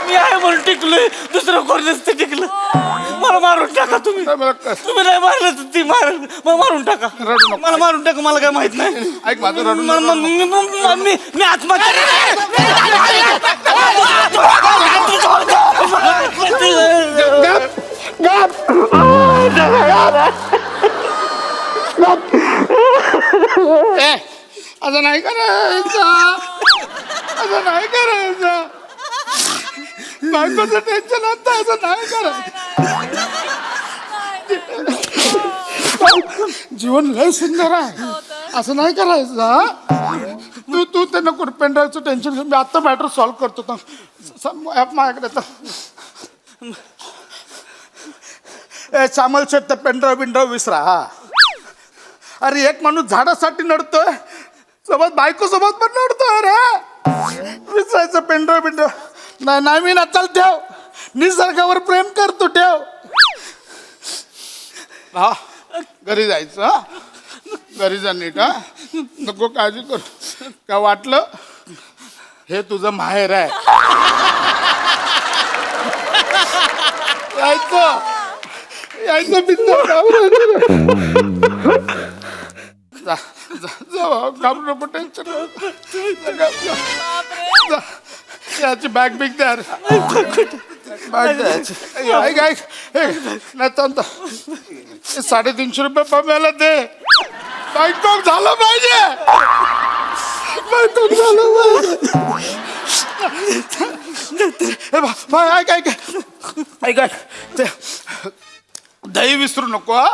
मी आहे म्हणून टिकलोय, दुसरं कोण नसतं टिकलं. मला मारून टाका तुम्ही. तुम्ही नाही मारलं तर ती मारेल. मग मारून टाका. मला मारून टाका. मला काय माहित नाही.
ऐक माझं रडून
मी आत्महत्या.
असं नाही करायचं. असं नाही करायचं. बायकोचं टेन्शन असतं, असं नाही करायचं. जीवन लय सुंदर आहे, असं नाही करायचं. हा? तू ते नको पेनड्राईव्हचं टेन्शन घेऊन. मी आत्ता मॅटर सॉल्व्ह करतो. माझ्याकडे चामल शेट तर पेनड्राईव्ह बिनड्राईव्ह विसरा. हा अरे एक माणूस झाडासाठी नडतोय, सोबत बायको सोबत पण नडतोय रे. विसरायचं पेनड्राईव्ह बिनड्राईव्ह नाही. मी ना चल ठेव. निसर्गावर प्रेम करतो, ठेव. हा घरी जायचं. हा घरी जा नीट. हा नको काळजी करू. का वाटलं हे तुझं माहेर आहे. यायचं बिंदू घाबरू नको. टेन्शन याची बॅग बिग द्या. ऐक ऐक नाही तर 350 रुपये पम्याला दे. बायको झालं पाहिजे. बायको झालं पाहिजे. ऐक ऐक ऐक ऐक ते दही विसरू नको हा.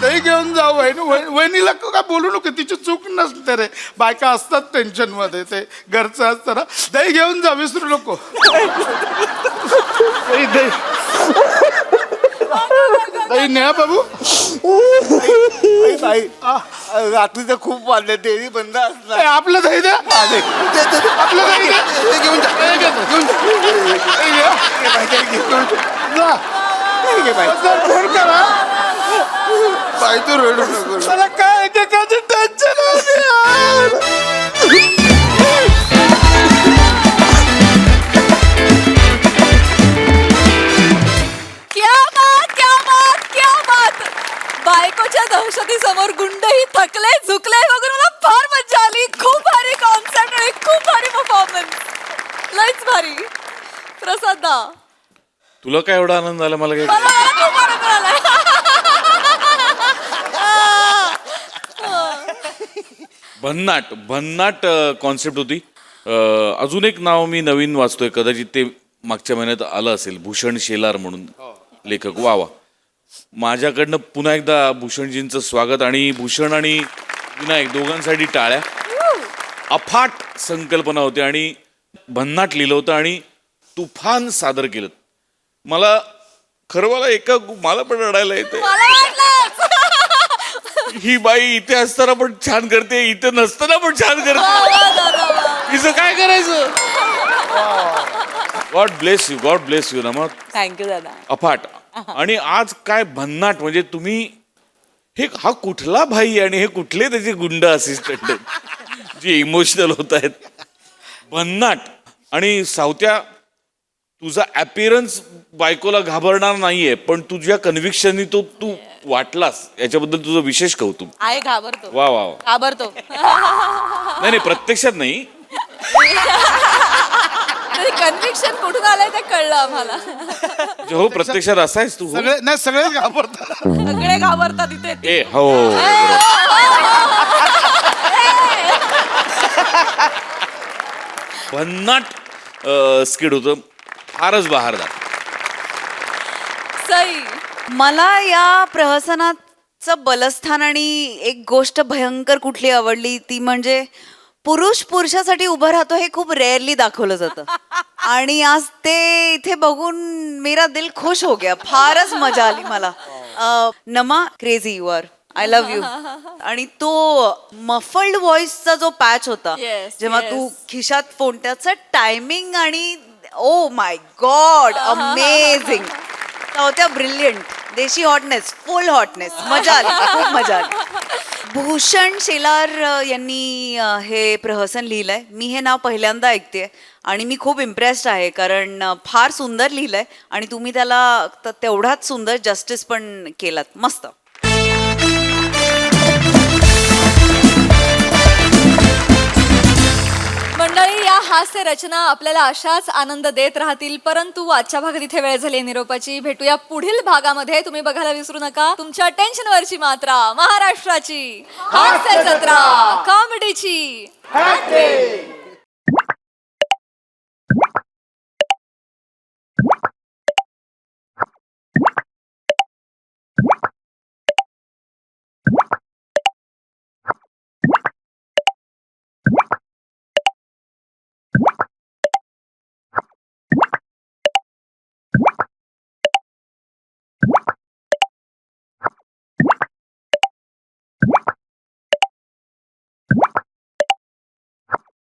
दही घेऊन जाऊ वहिनीला काय बोलू नको. तिची चूक नसते रे. बायका असतात टेन्शन मध्ये. ते घरचं असतं ना. दही घेऊन जा विसरू नको. दही दही दही न्या बाबू.
रात्री तर खूप वाढले डेअरी बंद असणार.
आपलं दही द्या. आपलं दही द्या. घेऊन जा घेऊन जा. फोन करा. बाई तू रडू नको. मला काय एकेकाची टेन्शन
क्या बात क्या बात क्या बात. बायकोच्या दहशती समोर गुंडही थकले झुकले बघून मला फार मजा आली. खूप भारी कॉन्सर्ट आणि खूप भारी परफॉर्मन्स. लयच भारी. प्रसाद दा
तुला काय एवढा आनंद झाला? मला काय
खूप आनंद आलाय.
भन्नाट कॉन्सेप्ट होती. अजून एक नाव मी नवीन वाचतोय, कदाचित ते मागच्या महिन्यात आलं असेल, भूषण शेलार म्हणून लेखक. वा वा. माझ्याकडनं पुन्हा एकदा भूषणजींचं स्वागत. आणि भूषण आणि विनायक दोघांसाठी टाळ्या. अफाट संकल्पना होती आणि भन्नाट लिहिलं होतं आणि तुफान सादर केलं. मला मला पण रडायला येते. ही बाई इथे असताना पण छान करते, इथे नसताना पण छान करते. हिचं काय करायचं? गॉड ब्लेस यू नमा.
थँक्यू दादा.
अफाट. आणि आज काय भन्नाट. म्हणजे तुम्ही हा कुठला भाई आणि हे कुठले त्याचे गुंड असिस्टंट जे इमोशनल होत आहेत. भन्नाट. आणि सावत्या, तुझा अपीरन्स बायकोला घाबरणार नाहीये, पण तुझ्या कन्व्हिक्शननी तू वाटलास, याच्याबद्दल तुझं विशेष कौतुक.
आहे घाबरतो.
वा वा.
घाबरतो.
नाही प्रत्यक्षात नाही.
कन्व्हिक्शन कुठून आलंय ते कळलं आम्हाला.
हो प्रत्यक्षात असायच तू.
सगळे घाबरतात.
सगळे घाबरतात इथे.
ए हो. भन्नाट स्किड होतं. फारच बहारदार.
सई.
मला या प्रहसनाचं बलस्थान आणि एक गोष्ट भयंकर कुठली आवडली ती म्हणजे पुरुष पुरुषासाठी उभं राहतो हे खूप रेअरली दाखवलं जातं. आणि आज ते इथे बघून मेरा दिल खुश हो गया. फारच मजा आली मला. नमा crazy you are. I love you. आणि तो मफल्ड व्हॉइसचा जो पॅच होता जेव्हा तू खिशात फोन, त्याचं टायमिंग आणि ओ माय गॉड अमेझिंग. त्या ब्रिलियंट. देशी हॉटनेस, फुल हॉटनेस. मजा आली. खूप मजा आली. भूषण शेलार यांनी हे प्रहसन लिहिलंय. मी हे नाव पहिल्यांदा ऐकते आणि मी खूप इम्प्रेस्ड आहे, कारण फार सुंदर लिहिलंय आणि तुम्ही त्याला तेवढाच सुंदर जस्टिस पण केलात. मस्त.
मंडळी, या हास्य रचना आपल्याला अशाच आनंद देत राहतील. परंतु आजच्या भागात इथे वेळ झाली निरोपाची. भेटूया पुढील भागामध्ये. तुम्ही बघायला विसरू नका तुमच्या टेन्शनवरची मात्रा, महाराष्ट्राची हास्य जत्रा, कॉमेडीची.